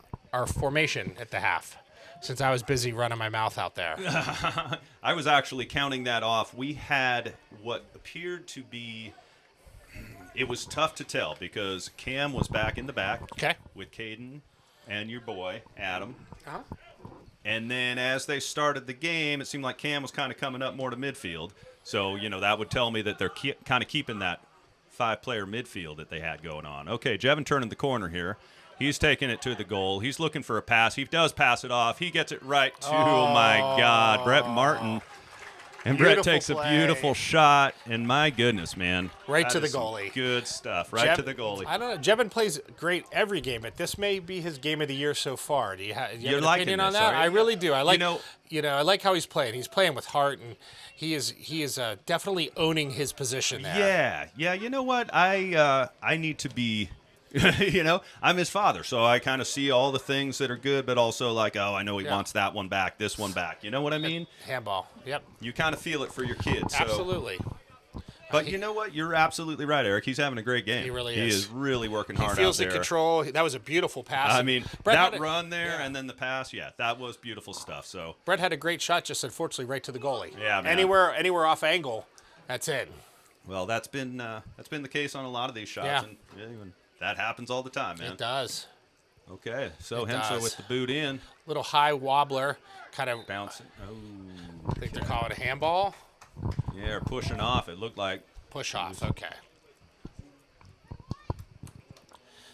formation at the half? Since I was busy running my mouth out there. I was actually counting that off. We had what appeared to be, it was tough to tell because Cam was back in the back with Caden and your boy, Adam. Uh-huh. And then as they started the game, it seemed like Cam was kind of coming up more to midfield. So, that would tell me that they're kind of keeping that 5-player midfield that they had going on. Okay, Jevin turning the corner here. He's taking it to the goal. He's looking for a pass. He does pass it off. He gets it right to, my God, Brett Martin. And Brett takes a beautiful shot. And my goodness, man. Right to the goalie. Good stuff. Right to the goalie. I don't know. Jevin plays great every game, but this may be his game of the year so far. Do you have an opinion on that? I really do. I like, I like how he's playing. He's playing with heart, and he is definitely owning his position there. Yeah. You know what? I need to be. I'm his father, so I kind of see all the things that are good, but also like, I know he wants that one back, this one back. You know what I mean? Handball. Yep. You kind of feel it for your kids. Absolutely. But you know what? You're absolutely right, Eric. He's having a great game. He really is. He is really working hard out there. He feels the control. That was a beautiful pass. I mean, that run there and then the pass, that was beautiful stuff. So Brett had a great shot, just unfortunately right to the goalie. Yeah, man. Anywhere off angle, that's it. Well, that's been the case on a lot of these shots. Yeah. And, that happens all the time, man. It does. Okay, so Hensel with the boot in. Little high wobbler, kind of bouncing. Oh, I think they're calling it a handball. Yeah, or pushing off. It looked like push off. Okay.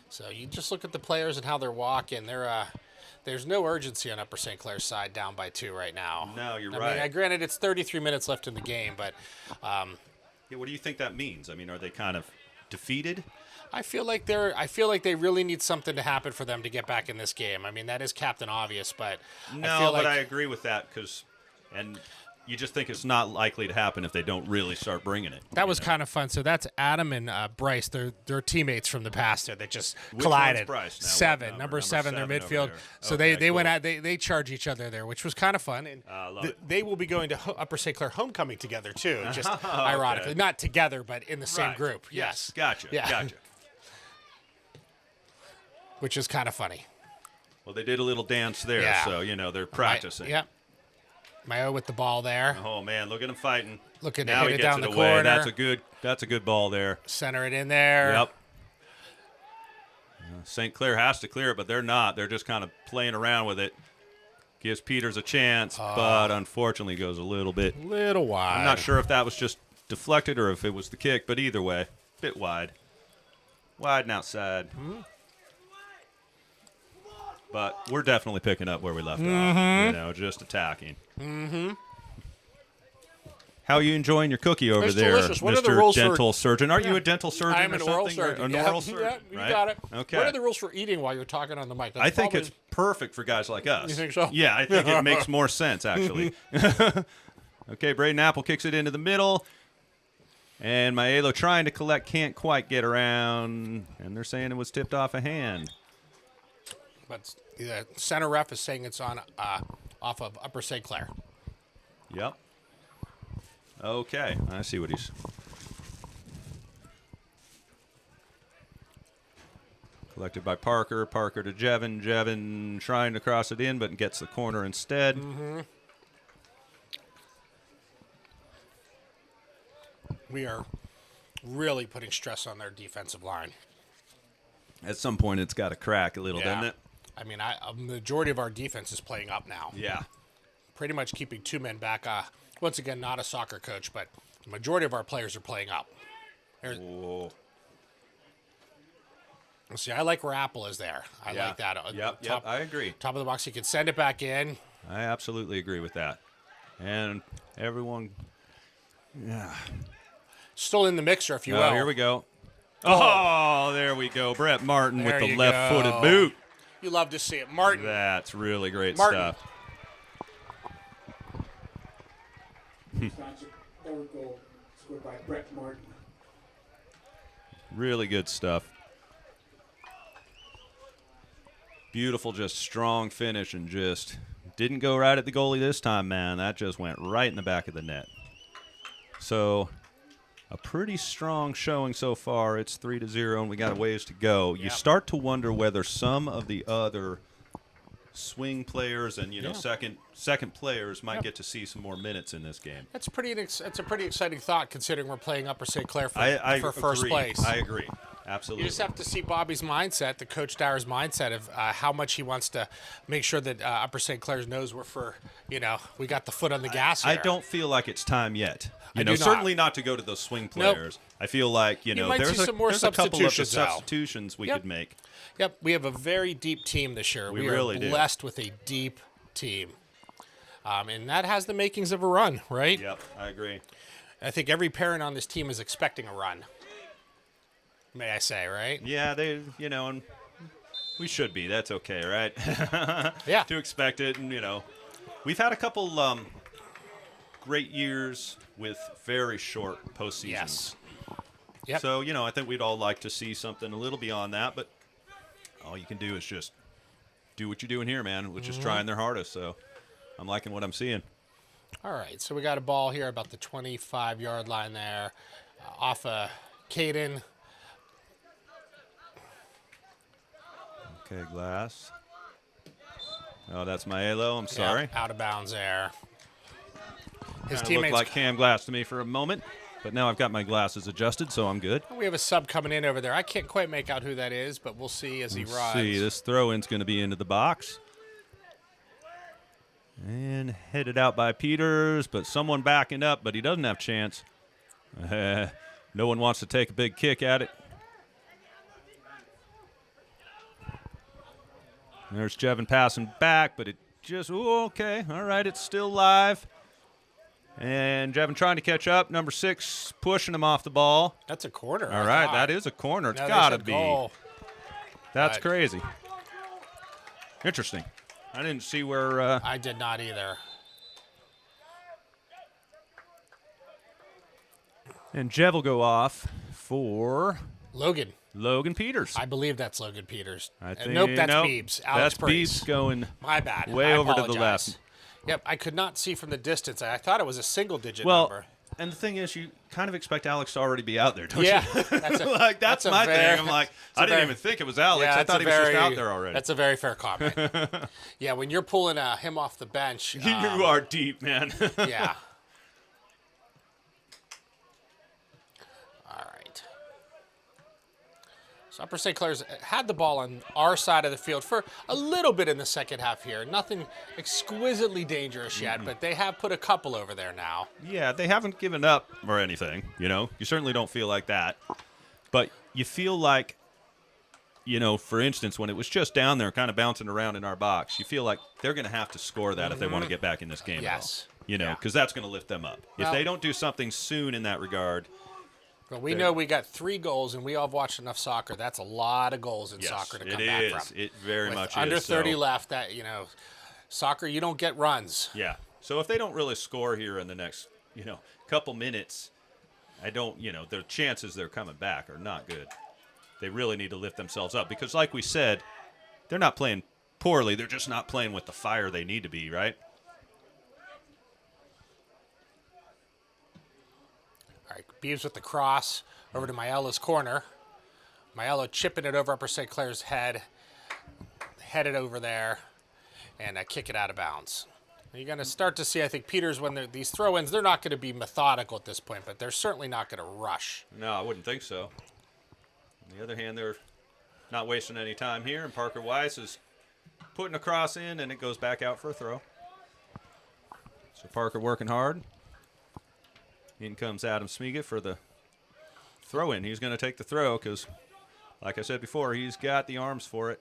So you just look at the players and how they're walking. There's no urgency on Upper St. Clair's side, down by 2 right now. No, you're right. I mean, granted, it's 33 minutes left in the game, but what do you think that means? I mean, are they kind of defeated? I feel like they really need something to happen for them to get back in this game. I mean, that is Captain Obvious, but I agree with that and you just think it's not likely to happen if they don't really start bringing it. That was kind of fun. So that's Adam and Bryce. They're teammates from the past there that just Which collided. Bryce now? 7, number 7, their midfield. So they cool. went out. They charge each other there, which was kind of fun. And they will be going to Upper St. Clair homecoming together too. Just ironically, not together, but in the same group. Yes. Gotcha. Yeah. Gotcha. Which is kind of funny. Well, they did a little dance there, so they're practicing. Yep. Mayo with the ball there. Oh man, look at him fighting. Looking to now hit he it gets down it the away. corner. That's a good ball there. Center it in there. Yep. St. Clair has to clear it, but they're not. They're just kind of playing around with it. Gives Peters a chance, but unfortunately goes a little bit wide. I'm not sure if that was just deflected or if it was the kick, but either way, bit wide. Wide and outside. Mm-hmm. But we're definitely picking up where we left off. Just attacking. Mm-hmm. How are you enjoying your cookie over It's there, delicious. What are the Mr. rules Dental for... Surgeon? Are you a dental surgeon I'm or an something? oral surgeon. An oral surgeon, you right? got it. Okay. What are the rules for eating while you're talking on the mic? I think it's perfect for guys like us. You think so? Yeah, I think it makes more sense, actually. Okay, Braden Apple kicks it into the middle. And Maelo trying to collect, can't quite get around. And they're saying it was tipped off a hand. But the center ref is saying it's on off of Upper St. Clair. Yep. Okay, I see what he's... Collected by Parker. Parker to Jevin. Jevin trying to cross it in, but gets the corner instead. Mm-hmm. We are really putting stress on their defensive line. At some point, it's got to crack a little, doesn't it? I mean, a majority of our defense is playing up now. Yeah. Pretty much keeping 2 men back. Once again, not a soccer coach, but the majority of our players are playing up. Whoa. See, I like where Apple is there. I like that. Yep, I agree. Top of the box, you can send it back in. I absolutely agree with that. And everyone, Still in the mixer, if you will. Here we go. Oh, there we go. Brett Martin with the left-footed boot. You love to see it. Martin. That's really great Martin. stuff. Township third goal scored by Brett Martin. Really good stuff. Beautiful, just strong finish, and just didn't go right at the goalie this time, man. That just went right in the back of the net. So a pretty strong showing so far. It's 3-0, and we got a ways to go. You start to wonder whether some of the other swing players and second players might get to see some more minutes in this game. That's a pretty exciting thought, considering we're playing Upper St. Clair for first agree. place. I agree. Absolutely. You just have to see Bobby's mindset, the Coach Dyer's mindset of how much he wants to make sure that Upper St. Clair knows we got the foot on the gas here. I don't feel like it's time yet. do Certainly not to go to those swing players. Nope. I feel like, might see some more there's a couple of substitutions, though. substitutions we could make. Yep, we have a very deep team this year. We really are blessed with a deep team. And that has the makings of a run, right? Yep, I agree. I think every parent on this team is expecting a run. May I say, right? Yeah, and we should be. That's okay, right? Yeah. To expect it, and we've had a couple great years with very short postseasons. Yes. Yep. So, I think we'd all like to see something a little beyond that, but all you can do is just do what you're doing here, man, which is trying their hardest. So I'm liking what I'm seeing. All right, so we got a ball here about the 25-yard line there, off of Caden. Okay, Glass. Oh, that's Maelo. I'm sorry. Yeah, out of bounds there. His Kinda teammates looked like Cam Glass to me for a moment, but now I've got my glasses adjusted, so I'm good. We have a sub coming in over there. I can't quite make out who that is, but we'll see as he runs. See, this throw-in's going to be into the box. And headed out by Peters, but someone backing up, but he doesn't have a chance. No one wants to take a big kick at it. There's Jevin passing back, but it just, okay. All right, it's still live. And Jevin trying to catch up. Number 6 pushing him off the ball. That's a corner. All right, that is a corner. It's No, got to there's a be. goal. That's But- crazy. Interesting. I didn't see where. I did not either. And Jev will go off for Logan. Logan Peters. I believe that's Logan Peters. I think, Nope, that's nope, Beebs. Alex that's Beebs going My bad. way I over to the apologize. left. Yep, I could not see from the distance. I thought it was a single-digit Well, number. and the thing is, you kind of expect Alex to already be out there, don't Yeah, you? that's that's a my very- thing. I'm like, a I didn't very- even think it was Alex. Yeah, I that's thought a he was just very- out there already. That's a very fair comment. Yeah, when you're pulling him off the bench. You are deep, man. Yeah. All right. So Upper St. Clair's had the ball on our side of the field for a little bit in the second half here. Nothing exquisitely dangerous yet, but they have put a couple over there now. Yeah, they haven't given up or anything, You certainly don't feel like that. But you feel like, for instance, when it was just down there kind of bouncing around in our box, you feel like they're going to have to score that if they want to get back in this game. Yes. Because that's going to lift them up. If Well- they don't do something soon in that regard. But we know we got 3 goals, and we all have watched enough soccer. That's a lot of goals in soccer to come back from. It very With much under is. 30 so, left, that, soccer, you don't get runs. Yeah. So if they don't really score here in the next, couple minutes, the chances they're coming back are not good. They really need to lift themselves up because, like we said, they're not playing poorly. They're just not playing with the fire they need to be, right? All right, Beeves with the cross over to Maella's corner. Maella chipping it over Upper St. Clair's head, headed over there, and kick it out of bounds. You're going to start to see, I think, Peters, when these throw-ins, they're not going to be methodical at this point, but they're certainly not going to rush. No, I wouldn't think so. On the other hand, they're not wasting any time here, and Parker Weiss is putting a cross in, and it goes back out for a throw. So Parker working hard. In comes Adam Smiga for the throw-in. He's going to take the throw because, like I said before, he's got the arms for it.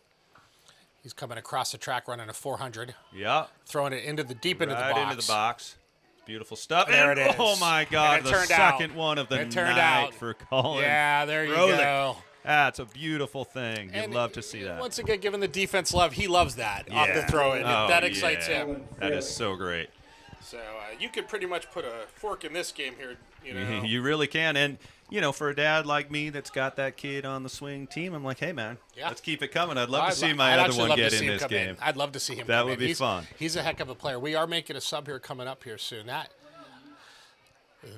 He's coming across the track running a 400. Yeah. Throwing it into the deep into the box. Right into the box. Beautiful stuff. There and, it is. Oh, my God. And it The turned out. second one of the It turned night out. for Colin. Yeah, there you Rolick. go. That's a beautiful thing. You'd And love to see that. Once again, given the defense love, he loves that off the throw-in. Oh, that excites yeah. him. That is so great. So you could pretty much put a fork in this game here. You know. You really can. And, for a dad like me that's got that kid on the swing team, I'm like, hey, man, let's keep it coming. I'd love to see my other one get in this game. I'd love to see him That come would in. be fun. He's a heck of a player. We are making a sub here coming up here soon.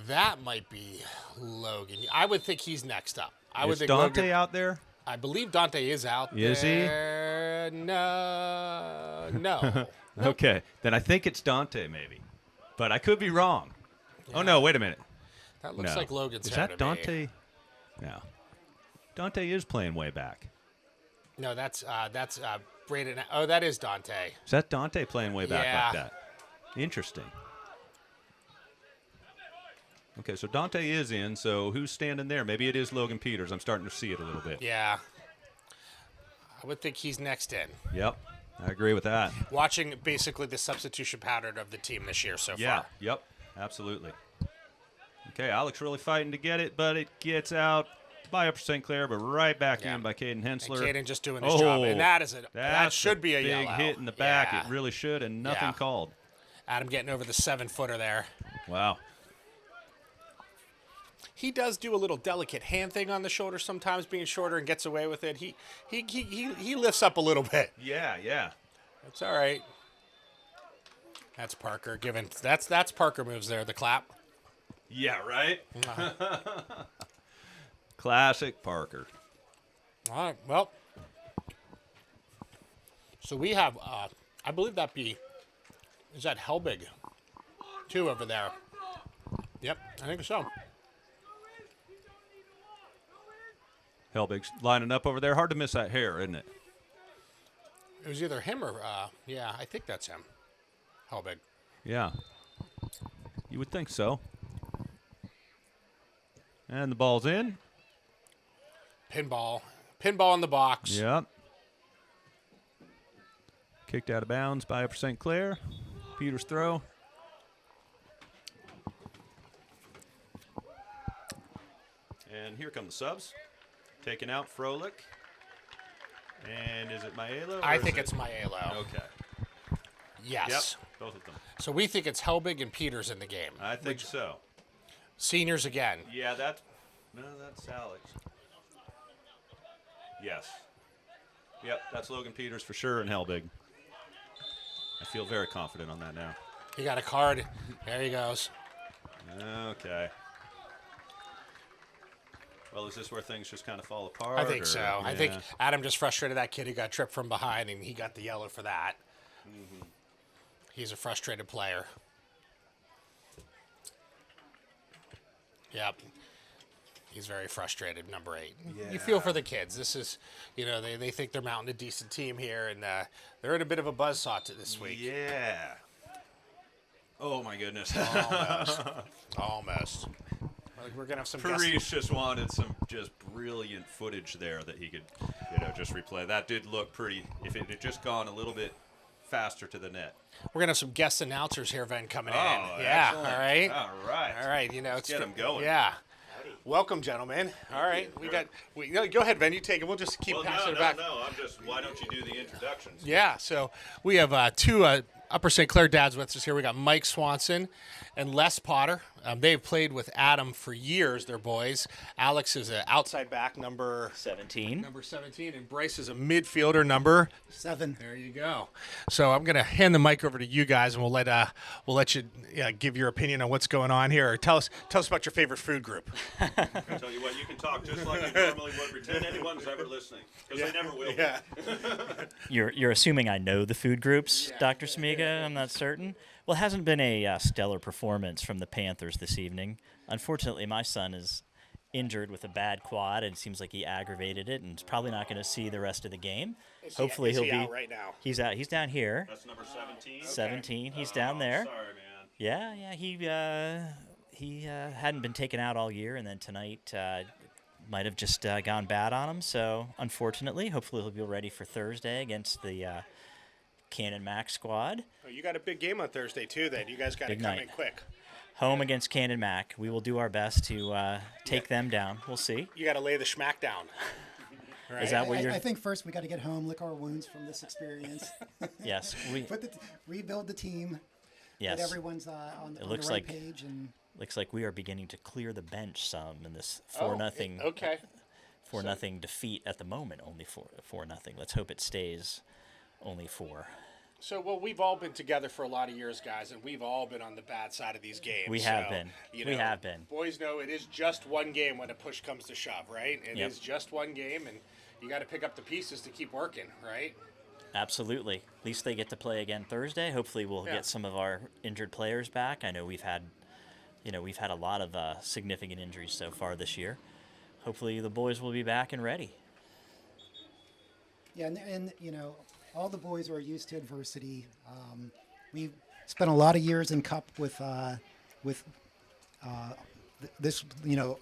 That might be Logan. I would think he's next up. Is Dante out there? I believe Dante is out Is there. No. Okay. Then I think it's Dante maybe. But I could be wrong. Yeah. Oh, no, wait a minute. That looks like Logan's Is hair that to me. Dante? No. Dante is playing way back. No, that's Braden. Oh, that is Dante. Is that Dante playing way back like that? Interesting. Okay, so Dante is in, so who's standing there? Maybe it is Logan Peters. I'm starting to see it a little bit. Yeah. I would think he's next in. Yep, I agree with that. Watching basically the substitution pattern of the team this year so far. Yep, absolutely. Okay, Alex really fighting to get it, but it gets out by Upper St. Clair, but right back in by Caden Hensler. And Caden just doing his job, and that should be a big yellow. hit in the back. It really should, and nothing called. Adam getting over the 7-footer there. Wow. He does do a little delicate hand thing on the shoulder sometimes, being shorter, and gets away with it. He lifts up a little bit. Yeah. That's all right. That's Parker giving. That's Parker moves there. The clap. Yeah, right. Classic Parker. All right. Well, so we have. I believe is that Helbig, too, over there. Yep, I think so. Helbig's lining up over there. Hard to miss that hair, isn't it? It was either him or, I think that's him. Helbig. Yeah. You would think so. And the ball's in. Pinball in the box. Yep. Kicked out of bounds by Upper St. Clair. Peters throw. And here come the subs. Taking out Froelich. And is it Maelo? I think it's Maelo. Okay. Yes. Yep, both of them. So we think it's Helbig and Peters in the game. I think so. Seniors again. Yeah, that's Alex. Yes. Yep, that's Logan Peters for sure and Helbig. I feel very confident on that now. He got a card. There he goes. Okay. Well, is this where things just kind of fall apart? I think so. Yeah. I think Adam just frustrated that kid who got tripped from behind, and he got the yellow for that. Mm-hmm. He's a frustrated player. Yep. He's very frustrated, number 8. Yeah. You feel for the kids. This is, they think they're mounting a decent team here, and they're in a bit of a buzzsaw this week. Yeah. Oh, my goodness. Almost. We're going to have some Paris just wanted some just brilliant footage there that he could, just replay. That did look pretty, if it had just gone a little bit faster to the net. We're going to have some guest announcers here, Ven, coming in. Yeah, excellent. All right. All right. Let's get them going. Yeah. Welcome, gentlemen. All right. Go ahead, Ven. You take it. We'll just keep passing it back. No. Why don't you do the introductions? Yeah. So we have 2 Upper St. Clair dads with us here. We got Mike Swanson and Les Potter. They've played with Adam for years, they're boys. Alex is an outside back, number 17. And Bryce is a midfielder, number 7. There you go. So I'm going to hand the mic over to you guys, and we'll let you give your opinion on what's going on here. Or tell us about your favorite food group. I tell you what, you can talk just like you normally would. Pretend anyone's ever listening, because they never will. Yeah. You're assuming I know the food groups, Dr. Smiga. I'm not certain. Well, it hasn't been a stellar performance from the Panthers this evening. Unfortunately, my son is injured with a bad quad, and it seems like he aggravated it, and is probably not going to see the rest of the game. Hopefully, he'll be out right now. He's out. He's down here. That's number 17. 17. He's down there. Sorry, man. Yeah. He hadn't been taken out all year, and then tonight might have just gone bad on him. So, unfortunately, hopefully he'll be ready for Thursday against the Cannon Mac squad. Oh, you got a big game on Thursday, too, then. You guys got to come in quick. Home against Cannon Mac. We will do our best to take them down. We'll see. You got to lay the schmack down. Right? Is that what I think first we got to get home, lick our wounds from this experience. Yes. Rebuild the team. Yes. that everyone's on the looks right like- page. And Looks like we are beginning to clear the bench some in this 4-0. Okay. 4-0 defeat at the moment. Only 4-0. Let's hope it stays only 4. So, well, we've all been together for a lot of years, guys, and we've all been on the bad side of these games. We have been. You We know, have been. Boys know it is just one game when a push comes to shove, right? It is just one game, and you got to pick up the pieces to keep working, right? Absolutely. At least they get to play again Thursday. Hopefully, we'll Yeah. get some of our injured players back. I know we've had a lot of significant injuries so far this year. Hopefully, the boys will be back and ready. yeah, and all the boys are used to adversity. We spent a lot of years in Cup with this,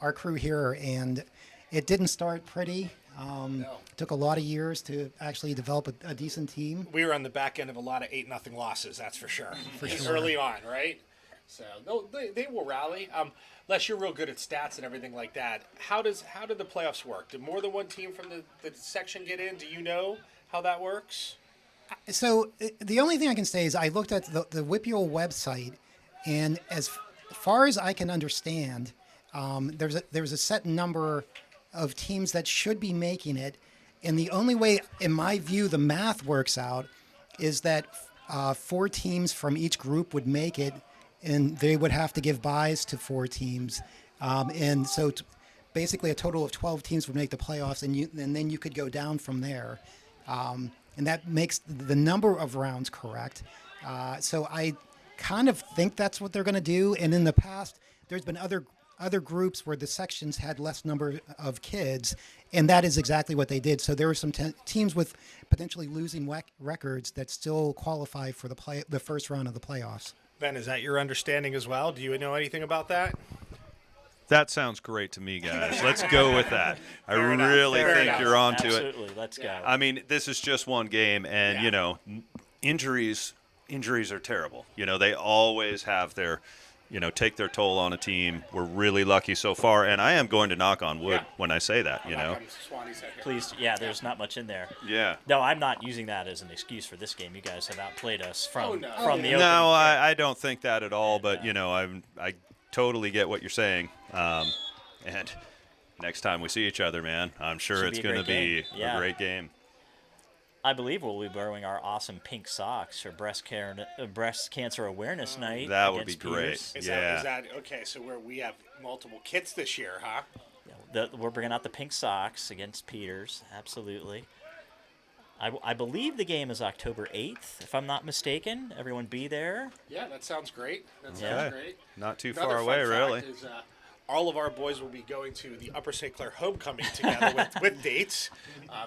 our crew here, and it didn't start pretty. It took a lot of years to actually develop a decent team. We were on the back end of a lot of 8-0 losses, that's for sure. sure. Early on, right? So they will rally. Unless you're real good at stats and everything like that. How do the playoffs work? Did more than one team from the section get in? Do you know how that works? So the only thing I can say is I looked at the WIPIO website, and as far as I can understand, there's a set number of teams that should be making it, and the only way, in my view, the math works out is that 4 teams from each group would make it, and they would have to give byes to 4 teams, and so basically a total of 12 teams would make the playoffs, and then you could go down from there. And that makes the number of rounds correct. So I kind of think that's what they're going to do. And in the past, there's been other groups where the sections had less number of kids, and that is exactly what they did. So there were some teams with potentially losing records that still qualify for the first round of the playoffs. Ben, is that your understanding as well? Do you know anything about that? That sounds great to me, guys. Let's go with that. I really Fair think enough. you're onto it. Absolutely. Let's go. I mean, this is just one game, and injuries are terrible. They always have their, take their toll on a team. We're really lucky so far, and I am going to knock on wood when I say that. Please, there's not much in there. Yeah. No, I'm not using that as an excuse for this game. You guys have outplayed us from the opening. No, I don't think that at all. But I totally get what you're saying. And next time we see each other, man, I'm sure Should it's be a going to great be game. a great game. I believe we'll be wearing our awesome pink socks for breast cancer awareness night. That would be against great. Peters. Is that okay? So we have multiple kits this year, huh? We're bringing out the pink socks against Peters. Absolutely. I believe the game is October 8th, if I'm not mistaken. Everyone be there. Yeah, that sounds great. That sounds Okay. great. Not too Another far fun away, fact really. Is, all of our boys will be going to the Upper St. Clair homecoming together with dates.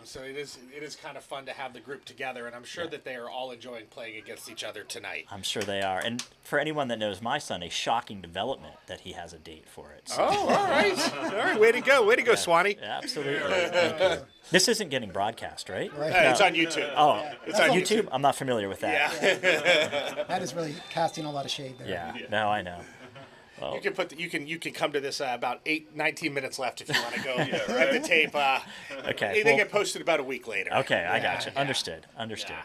So it is kind of fun to have the group together, and I'm sure that they are all enjoying playing against each other tonight. I'm sure they are. And for anyone that knows my son, a shocking development that he has a date for it. So, Oh, all right. All right, way to go, Swanee. absolutely. Thank you. This isn't getting broadcast, right? It's on YouTube. Oh, It's on YouTube? I'm not familiar with that. Yeah. That is really casting a lot of shade there. Yeah. No, I know. You can you can come to this about 19 minutes left if you want to go at the tape. Okay. They get posted about a week later. Okay, I got you. Understood. Yeah.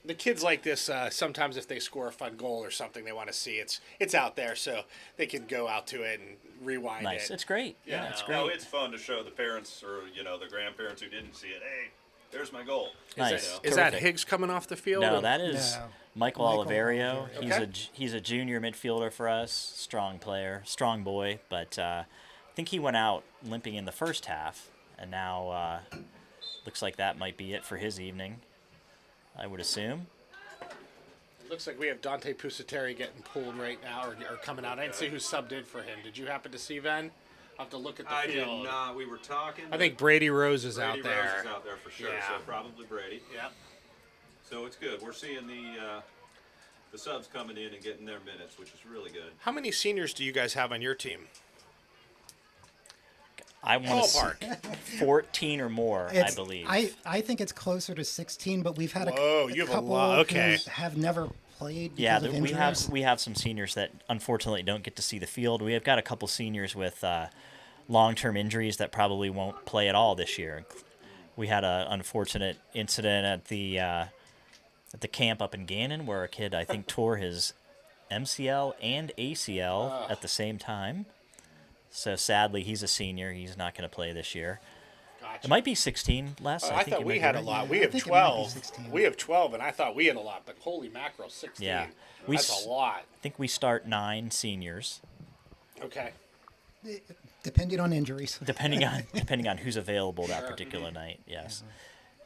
The kids like this. Sometimes if they score a fun goal or something they want to see, it's out there, so they can go out to it and rewind Nice. it. It's great. Yeah, it's great. No, it's fun to show the parents or the grandparents who didn't see it. Hey, there's my goal. Nice. Is that Terrific. Higgs coming off the field? No, that is No. Michael Oliverio. Okay. He's a junior midfielder for us. Strong player, strong boy. But I think he went out limping in the first half, and now looks like that might be it for his evening, I would assume. Looks like we have Dante Pusateri getting pulled right now or coming out. I didn't see who subbed in for him. Did you happen to see, Ben? I'll have to look at the field. did not. We were talking. I think Brady Rose is out Brady there. Rose is out there for sure. Yeah. So probably Brady. Yep. So it's good. We're seeing the subs coming in and getting their minutes, which is really good. How many seniors do you guys have on your team? I want to Ballpark. 14 or more, I believe. I think it's closer to 16, but we've had Whoa, a you have a couple lot. Okay. who have never played because Yeah, of we injuries. have some seniors that unfortunately don't get to see the field. We have got a couple seniors with long-term injuries that probably won't play at all this year. We had an unfortunate incident at the at the camp up in Gannon, where a kid I think tore his MCL and ACL at the same time. So sadly, he's a senior. He's not going to play this year. It might be 16 less. I think thought you we might had be a right. lot. We I have think it might be 12. 16. We have 12, and I thought we had a lot, but holy mackerel, 16. Yeah. That's a lot. I think we start 9 seniors, Okay. Depending on injuries. depending on who's available that particular night. Yes,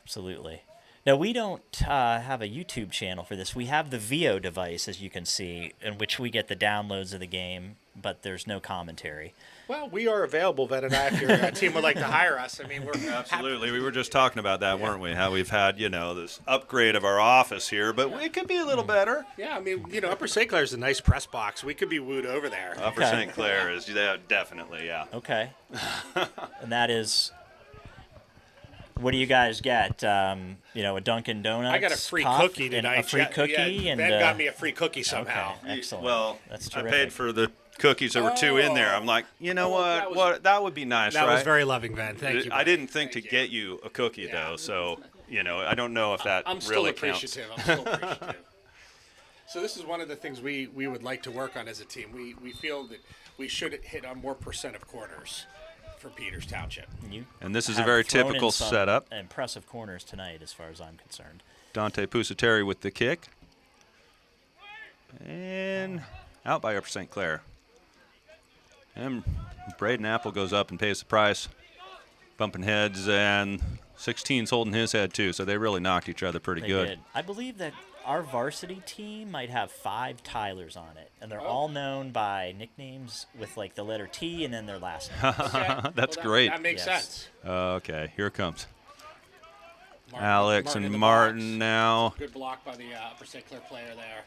absolutely. Now, we don't have a YouTube channel for this. We have the VO device, as you can see, in which we get the downloads of the game, but there's no commentary. Well, we are available, Ven and I, if your team would like to hire us. I mean, we're Absolutely. We were just talking about that, weren't we? How we've had, this upgrade of our office here, but it could be a little better. Yeah, I mean, Upper St. Clair's a nice press box. We could be wooed over there. Upper Okay. St. Clair is definitely, yeah. Okay. And that is, what do you guys get? A Dunkin' Donuts I got a free cup cookie and tonight. a free cookie? Yeah, and Ben got me a free cookie somehow. Okay, excellent. Well, That's I terrific. paid for the cookies. There were 2 in there. I'm like, that would be nice, That right? was very loving, Ben. Thank you. I didn't think to get you a cookie, though, so, I don't know if that I'm still really counts. appreciative. I'm still appreciative. So this is one of the things we would like to work on as a team. We feel that we should hit on more % of corners for Peters Township. And this is a have very thrown in typical some setup. Impressive corners tonight, as far as I'm concerned. Dante Pusateri with the kick. And out by Upper St. Clair. And Braden Apple goes up and pays the price. Bumping heads, and 16's holding his head, too. So they really knocked each other pretty They good. did. I believe that our varsity team might have 5 Tylers on it, and they're all known by nicknames with like the letter T and then their last name. That's great. That makes Yes. sense. Okay, here it comes. Martin- Alex Martin in and the Martin box. now. Good block by the Upper St. Clair player there.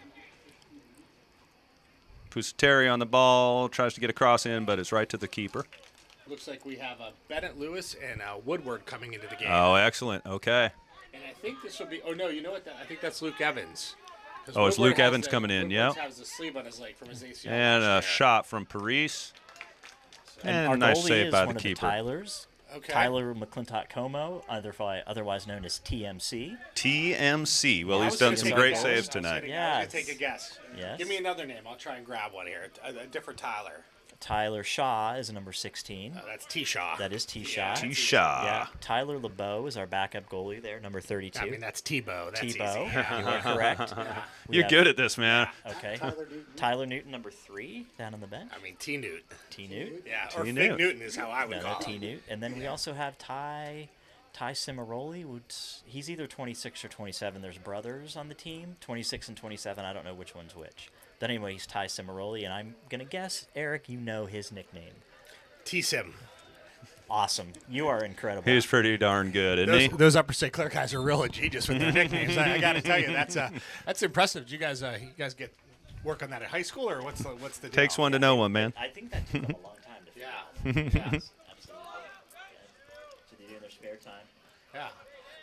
Pusateri on the ball, tries to get a cross in, but it's right to the keeper. Looks like we have Bennett Lewis and Woodward coming into the game. Oh, excellent. Okay. And I think this will be. Oh no, you know what? I think that's Luke Evans. 'Cause Oh, it's Woodward Luke has Evans coming in, Woodward yep. has a sleeve on his leg from his ACL. And a last year. shot from Paris. And our And nice goalie save is by one the of keeper. the Tylers. Okay. Tyler McClintock Como, otherwise known as TMC. TMC. Well, I he's was done gonna some take a great guess. saves I was tonight. gonna Yes. take a guess. Yes. Give me another name. I'll try and grab one here. A different Tyler. Tyler Shaw is number 16. That's T. Shaw. That is T. Shaw. Yeah. T-Shaw. Yeah. Tyler LeBeau is our backup goalie there, number 32. I mean, that's Tebow. That's Tebow. easy. You are correct. We You're have- good at this, man. Okay. Tyler Newton, number 3, down on the bench. I mean, T. Newt. T. Newt. Yeah, or T. Fig Newt. Newton is how I would No, call T. him. Newt. And then we also have Ty Cimaroli. He's either 26 or 27. There's brothers on the team, 26 and 27. I don't know which one's which. But anyway, he's Ty Cimaroli, and I'm going to guess, Eric, you know his nickname. T-Sim. Awesome. You are incredible. He's pretty darn good, isn't he? Those Upper St. Clair guys are real ingenious with their nicknames. I got to tell you, that's impressive. Did you guys get work on that at high school, or what's the deal? Takes one to know one, man. I think that took them a long time to Yeah. figure out. Yes, absolutely. So they do in their spare time. Yeah.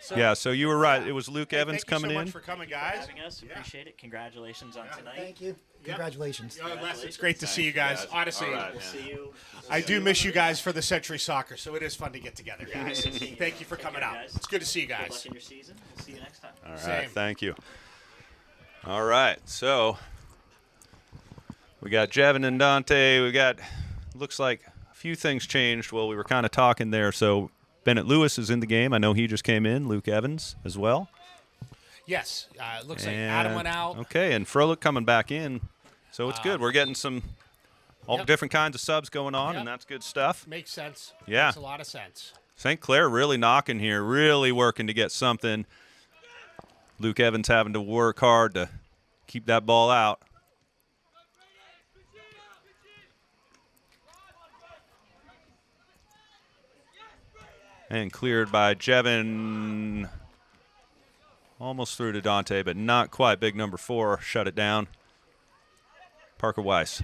So, Yeah, so you were right. It was Luke hey, Evans thank you coming so in. much for coming, guys. Having us, appreciate it. Congratulations on tonight. Thank you. Congratulations. Les, it's great to see you guys. Honestly, We'll see you. I do miss you guys for the Century Soccer, so it is fun to get together, guys. Thank you for coming out. guys. It's good to see you Good guys. luck in your season. We'll see you next time. All right, Same. thank you. All right, so we got Jevin and Dante. We got, looks like a few things changed while we were kind of talking there. So Bennett Lewis is in the game. I know he just came in. Luke Evans as well. Yes, it looks like Adam went out. Okay, and Froelich coming back in. So it's good. We're getting all Yep. different kinds of subs going on, Yep. and that's good stuff. Makes sense. Yeah. Makes a lot of sense. St. Clair really knocking here, really working to get something. Luke Evans having to work hard to keep that ball out. And cleared by Jevin. Almost through to Dante, but not quite. Big number 4 shut it down. Parker Weiss.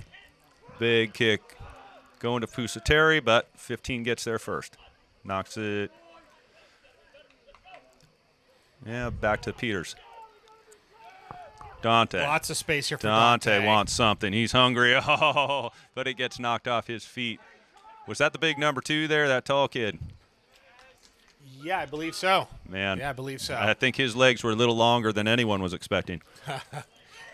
Big kick going to Pusateri, but 15 gets there first. Knocks it. Yeah, back to Peters. Dante. Lots of space here for Dante wants something. He's hungry. Oh, but it gets knocked off his feet. Was that the big number 2 there, that tall kid? Yeah, I believe so. Man. Yeah, I believe so. I think his legs were a little longer than anyone was expecting.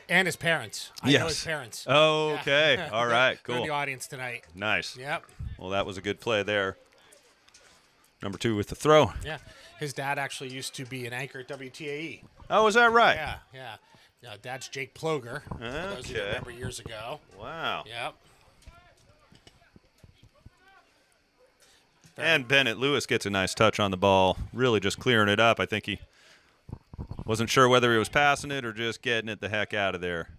And his parents. I know his parents. Oh, okay. Yeah. All right. They're in Cool. the audience tonight. Nice. Yep. Well, that was a good play there. Number 2 with the throw. Yeah. His dad actually used to be an anchor at WTAE. Oh, is that right? Yeah, yeah. Dad's Jake Ploger. For those who Okay. remember years ago. Wow. Yep. And Bennett Lewis gets a nice touch on the ball, really just clearing it up. I think he wasn't sure whether he was passing it or just getting it the heck out of there.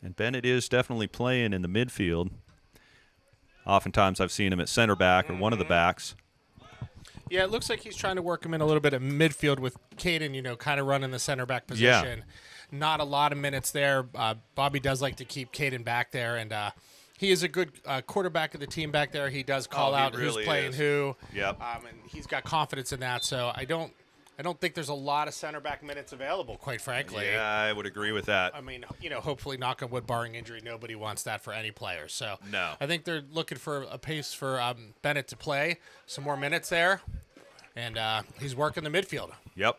And Bennett is definitely playing in the midfield. Oftentimes I've seen him at center back or one of the backs. Yeah, it looks like he's trying to work him in a little bit of midfield with Caden, kind of running the center back position. Not a lot of minutes there. Bobby does like to keep Caden back there, and he is a good quarterback of the team back there. He does call out really who's playing is. who. Yep. And he's got confidence in that. So I don't think there's a lot of center back minutes available, quite frankly. Yeah, I would agree with that. I mean, hopefully, knock on wood, barring injury, nobody wants that for any player. So No. I think they're looking for a pace for Bennett to play some more minutes there, and he's working the midfield. Yep.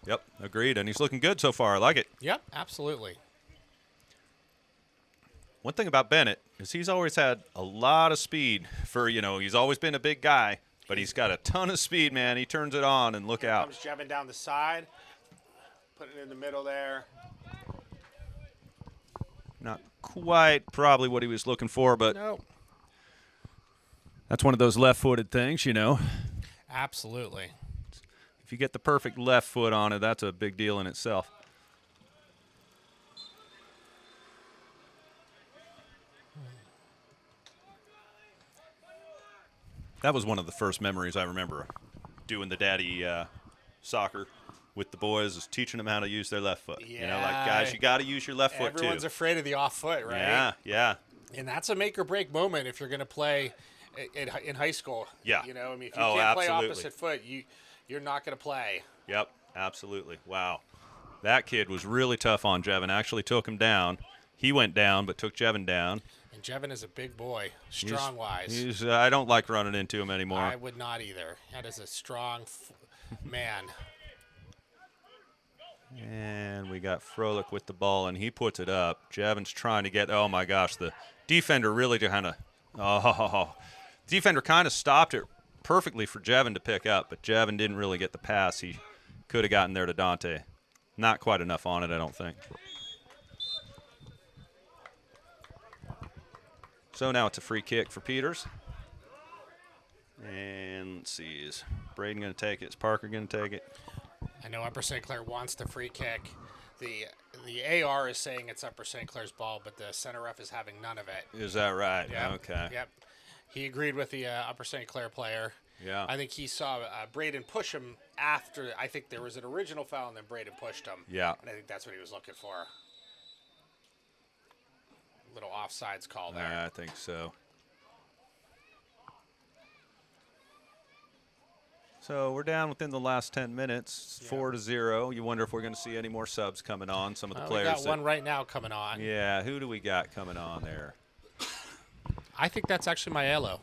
Yep, agreed. And he's looking good so far. I like it. Yep, absolutely. One thing about Bennett is he's always had a lot of speed for, he's always been a big guy, but he's got a ton of speed, man. He turns it on and look out. Comes Jevin down the side, putting it in the middle there. Not quite probably what he was looking for, but No, that's one of those left-footed things, absolutely. If you get the perfect left foot on it, that's a big deal in itself. That was one of the first memories I remember doing the daddy soccer with the boys, is teaching them how to use their left foot. Yeah. Guys, you got to use your left foot too. Everyone's afraid of the off foot, right? Yeah, yeah. And that's a make or break moment if you're going to play in high school. Yeah. If you can't play absolutely. opposite foot, you're not going to play. Yep, absolutely. Wow. That kid was really tough on Jevin. Actually took him down. He went down, but took Jevin down. And Jevin is a big boy, strong-wise. I don't like running into him anymore. I would not either. That is a strong man. And we got Froelich with the ball, and he puts it up. Javin's trying to get, oh my gosh, the defender really defender kind of stopped it perfectly for Jevin to pick up, but Jevin didn't really get the pass. He could have gotten there to Dante. Not quite enough on it, I don't think. So now it's a free kick for Peters. And let's see, is Braden going to take it? Is Parker going to take it? I know Upper St. Clair wants the free kick. The AR is saying it's Upper St. Clair's ball, but the center ref is having none of it. Is that right? Yep. Okay. Yep. He agreed with the Upper St. Clair player. Yeah. I think he saw Braden push him after. I think there was an original foul, and then Braden pushed him. Yeah. And I think that's what he was looking for. Little offsides call there. I think so. So we're down within the last 10 minutes, 4-0. You wonder if we're going to see any more subs coming on. Some of the players. We got one right now coming on. Yeah, who do we got coming on there? I think that's actually Maiello.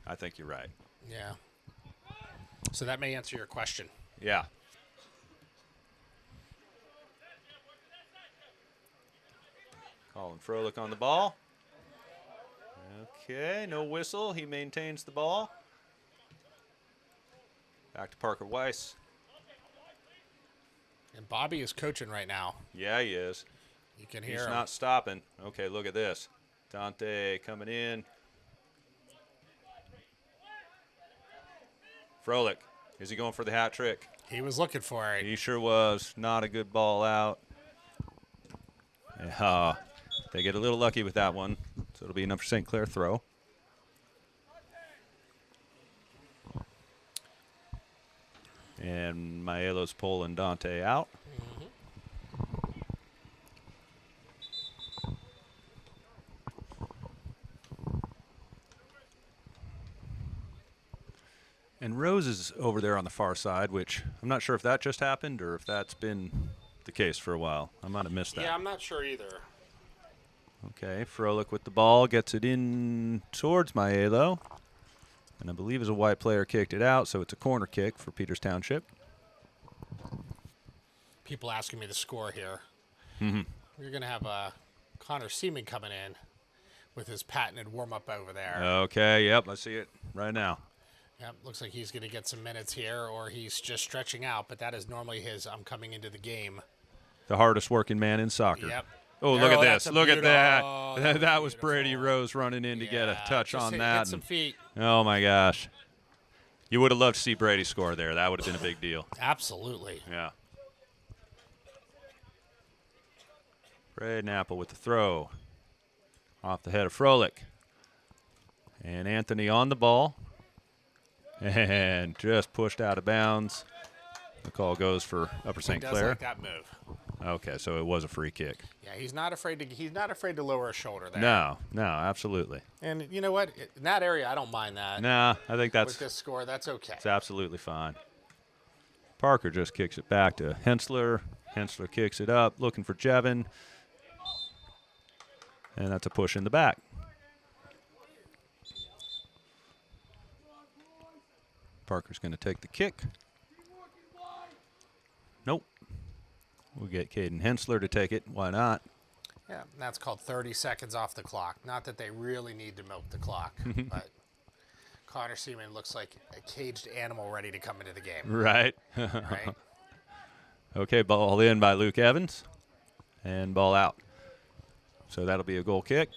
I think you're right. Yeah. So that may answer your question. Yeah. Colin Froelich on the ball. Okay, no whistle. He maintains the ball. Back to Parker Weiss. And Bobby is coaching right now. Yeah, he is. You can hear He's him. not stopping. Okay, look at this. Dante coming in. Froelich. Is he going for the hat trick? He was looking for it. He sure was. Not a good ball out. They get a little lucky with that one. So it'll be an Upper St. Clair throw. And Maiello's pulling Dante out. And Rose is over there on the far side, which I'm not sure if that just happened or if that's been the case for a while. I might have missed that. Yeah, I'm not sure either. Okay, Froelich with the ball, gets it in towards Maiello. And I believe as a white player kicked it out, so it's a corner kick for Peters Township. People asking me the score here. We're going to have Connor Seaman coming in with his patented warm-up over there. Okay, yep, I see it right now. Yep, looks like he's going to get some minutes here, or he's just stretching out, but that is normally his I'm coming into the game. The hardest working man in soccer. Yep. Oh, look at that's this. a Look at that. beautiful- That was beautiful. Brady Rose running in to get a Yeah, touch just on hit that. some feet. Oh, my gosh. You would have loved to see Brady score there. That would have been a big deal. Absolutely. Yeah. Braden Apple with the throw. Off the head of Froelich. And Anthony on the ball. And just pushed out of bounds. The call goes for Upper He St. does Clair. like that move. Okay, so it was a free kick. Yeah, he's not afraid to lower a shoulder there. No, absolutely. And you know what? In that area, I don't mind that. Nah, I think With that's this score, that's okay. it's absolutely fine. Parker just kicks it back to Hensler. Hensler kicks it up, looking for Jevin. And that's a push in the back. Parker's going to take the kick. Nope. We'll get Caden Hensler to take it. Why not? Yeah, and that's called 30 seconds off the clock. Not that they really need to milk the clock, but Connor Seaman looks like a caged animal ready to come into the game. Right. Right? Okay, ball in by Luke Evans. And ball out. So that'll be a goal kick.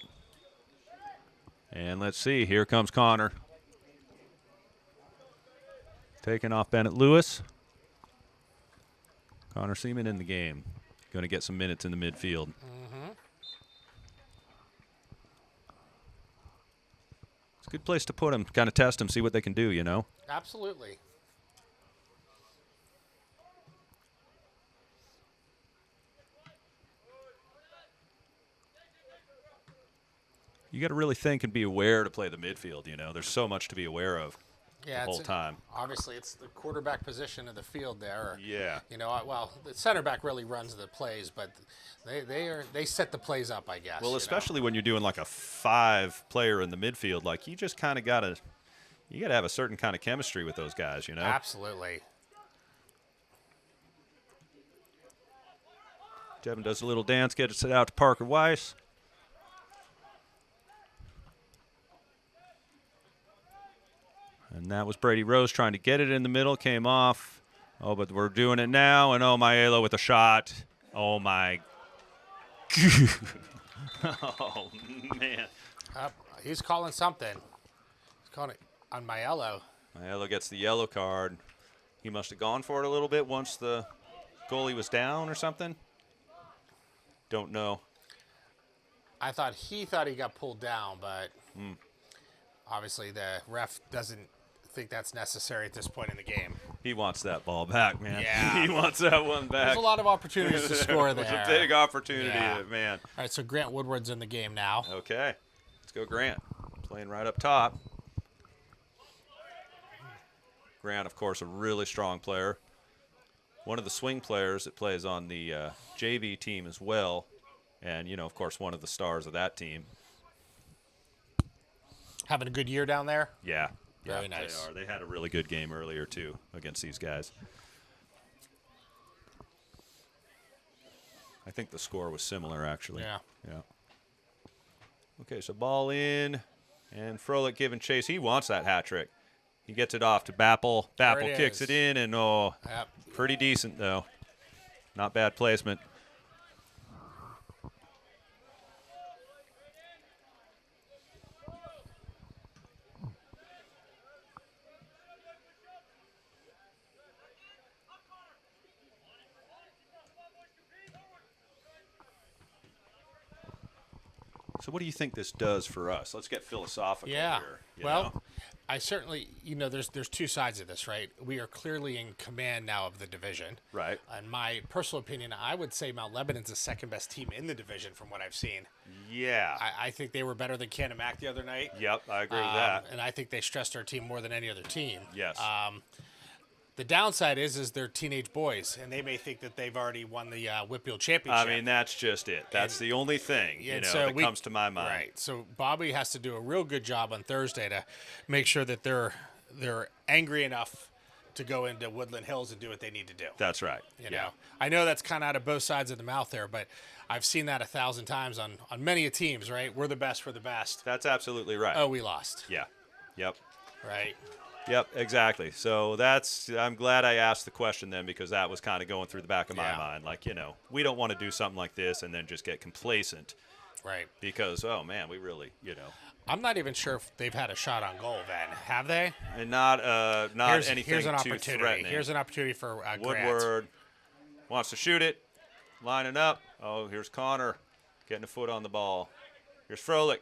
And let's see. Here comes Connor. Taking off Bennett Lewis. Connor Seaman in the game. Going to get some minutes in the midfield. It's a good place to put him, kind of test him, see what they can do, you know? Absolutely. You got to really think and be aware to play the midfield, you know? There's so much to be aware of Yeah, the whole time. Obviously, it's the quarterback position of the field there. Yeah. You know, well, the center back really runs the plays, but they set the plays up, I guess. Well, especially when you're doing like a 5-player in the midfield, like you just kind of got to have a certain kind of chemistry with those guys, you know? Absolutely. Jevin does a little dance, gets it out to Parker Weiss. And that was Brady Rose trying to get it in the middle, came off. Oh, but we're doing it now, and oh, Maiello with a shot. Oh, my. Oh, man. He's calling something. He's calling it on Maiello. Maiello gets the yellow card. He must have gone for it a little bit once the goalie was down or something. Don't know. He thought he got pulled down, but obviously the ref doesn't think that's necessary at this point in the game. He wants that ball back, man. Yeah. He wants that one back. There's a lot of opportunities to score there. It's a big opportunity, Yeah. man. All right, so Grant Woodward's in the game now. Okay. Let's go, Grant. Playing right up top. Grant, of course, a really strong player. One of the swing players that plays on the JV team as well. And, you know, of course, one of the stars of that team. Having a good year down there? Yeah. Very Yeah, nice. They are. They had a really good game earlier, too, against these guys. I think the score was similar, actually. Yeah. Yeah. Okay, so ball in, and Froelich giving chase. He wants that hat trick. He gets it off to Bappel. There Bappel it kicks is. it in, and Yep. pretty decent, though. Not bad placement. So what do you think this does for us? Let's get philosophical Yeah. here. you Well, know? I certainly, there's two sides of this, right? We are clearly in command now of the division. Right. In my personal opinion, I would say Mount Lebanon's the second best team in the division from what I've seen. Yeah. I think they were better than Canamac the other night. Yep, I agree with that. And I think they stressed our team more than any other team. Yes. The downside is they're teenage boys, and they may think that they've already won the Whitfield Championship. I mean, that's just it. That's the only thing that comes to my mind. Right. So Bobby has to do a real good job on Thursday to make sure that they're angry enough to go into Woodland Hills and do what they need to do. That's right. You know, I know that's kind of out of both sides of the mouth there, but I've seen that 1,000 times on many teams. Right. We're the best. We're the best. That's absolutely right. Oh, we lost. Yeah. Yep. Right. Yep, exactly. So I'm glad I asked the question then, because that was kind of going through the back of my mind. Like, we don't want to do something like this and then just get complacent. Right. Because, oh, man, we really, I'm not even sure if they've had a shot on goal, Van. Have they? And not anything here's an too opportunity. threatening. Here's an opportunity for Woodward wants to shoot it, lining up. Oh, here's Connor getting a foot on the ball. Here's Froelich.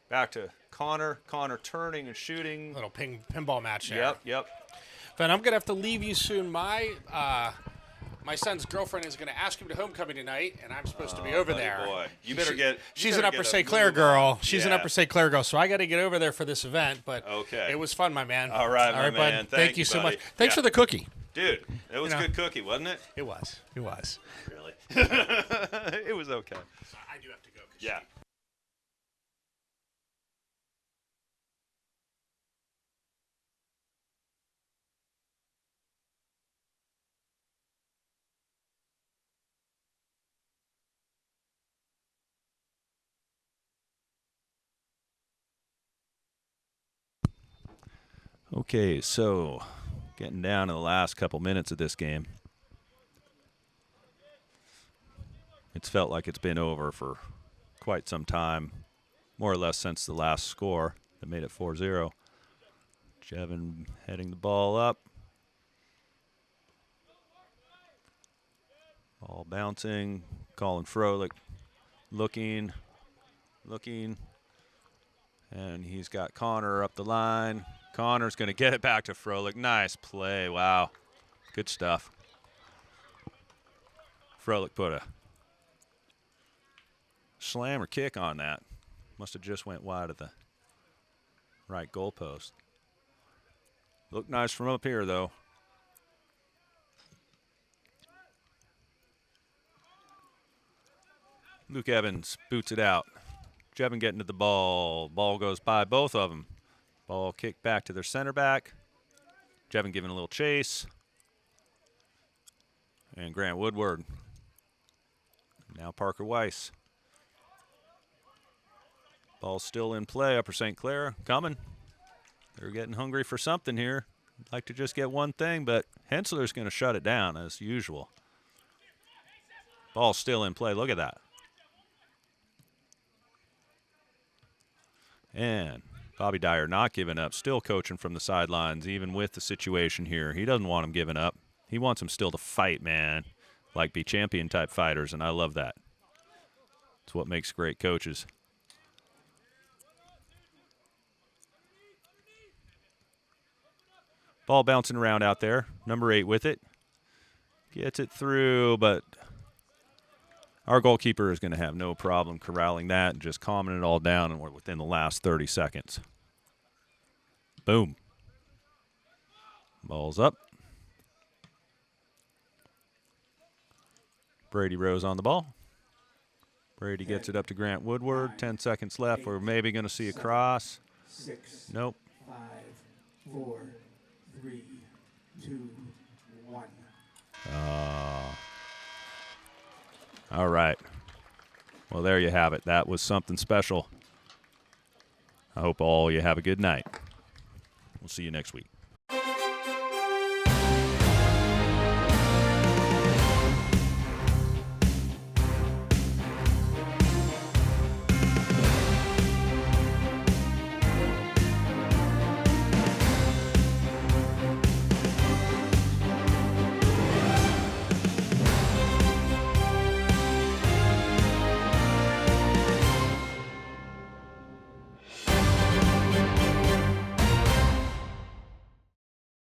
Back to Connor. Connor turning and shooting. Little pinball match there. Yep. Van, I'm going to have to leave you soon. My son's girlfriend is going to ask him to homecoming tonight, and I'm supposed to be over there. Boy, you better get. She's an Upper St. Clair girl. She's an Upper St. Clair girl, so I got to get over there for this event. But it was fun, my man. All right, my man. Bud. Thank you so buddy. much. Thanks for the cookie. Dude, it was a good cookie, wasn't it? It was. Really? It was okay. So I do have to go. Yeah. Okay, so getting down to the last couple minutes of this game. It's felt like it's been over for quite some time, more or less since the last score that made it 4-0. Jevin heading the ball up. Ball bouncing. Colin Froelich looking. And he's got Connor up the line. Connor's going to get it back to Froelich. Nice play. Wow. Good stuff. Froelich put a slam or kick on that. Must have just went wide of the right goalpost. Looked nice from up here, though. Luke Evans boots it out. Jevin getting to the ball. Ball goes by both of them. Ball kicked back to their center back. Jevin giving a little chase. And Grant Woodward. Now Parker Weiss. Ball still in play. Upper St. Clair coming. They're getting hungry for something here. I'd like to just get one thing, but Hensler's going to shut it down as usual. Ball still in play. Look at that. And Bobby Dyer not giving up, still coaching from the sidelines, even with the situation here. He doesn't want him giving up. He wants him still to fight, man, like be champion-type fighters, and I love that. It's what makes great coaches. Ball bouncing around out there. Number 8 with it. Gets it through, but our goalkeeper is going to have no problem corralling that and just calming it all down, and we're within the last 30 seconds. Boom. Ball's up. Brady Rose on the ball. Brady gets it up to Grant Woodward. 10 seconds left. We're maybe going to see a cross. 6. Nope. 5, 4, 3, 2, 1. All right. Well, there you have it. That was something special. I hope all you have a good night. We'll see you next week.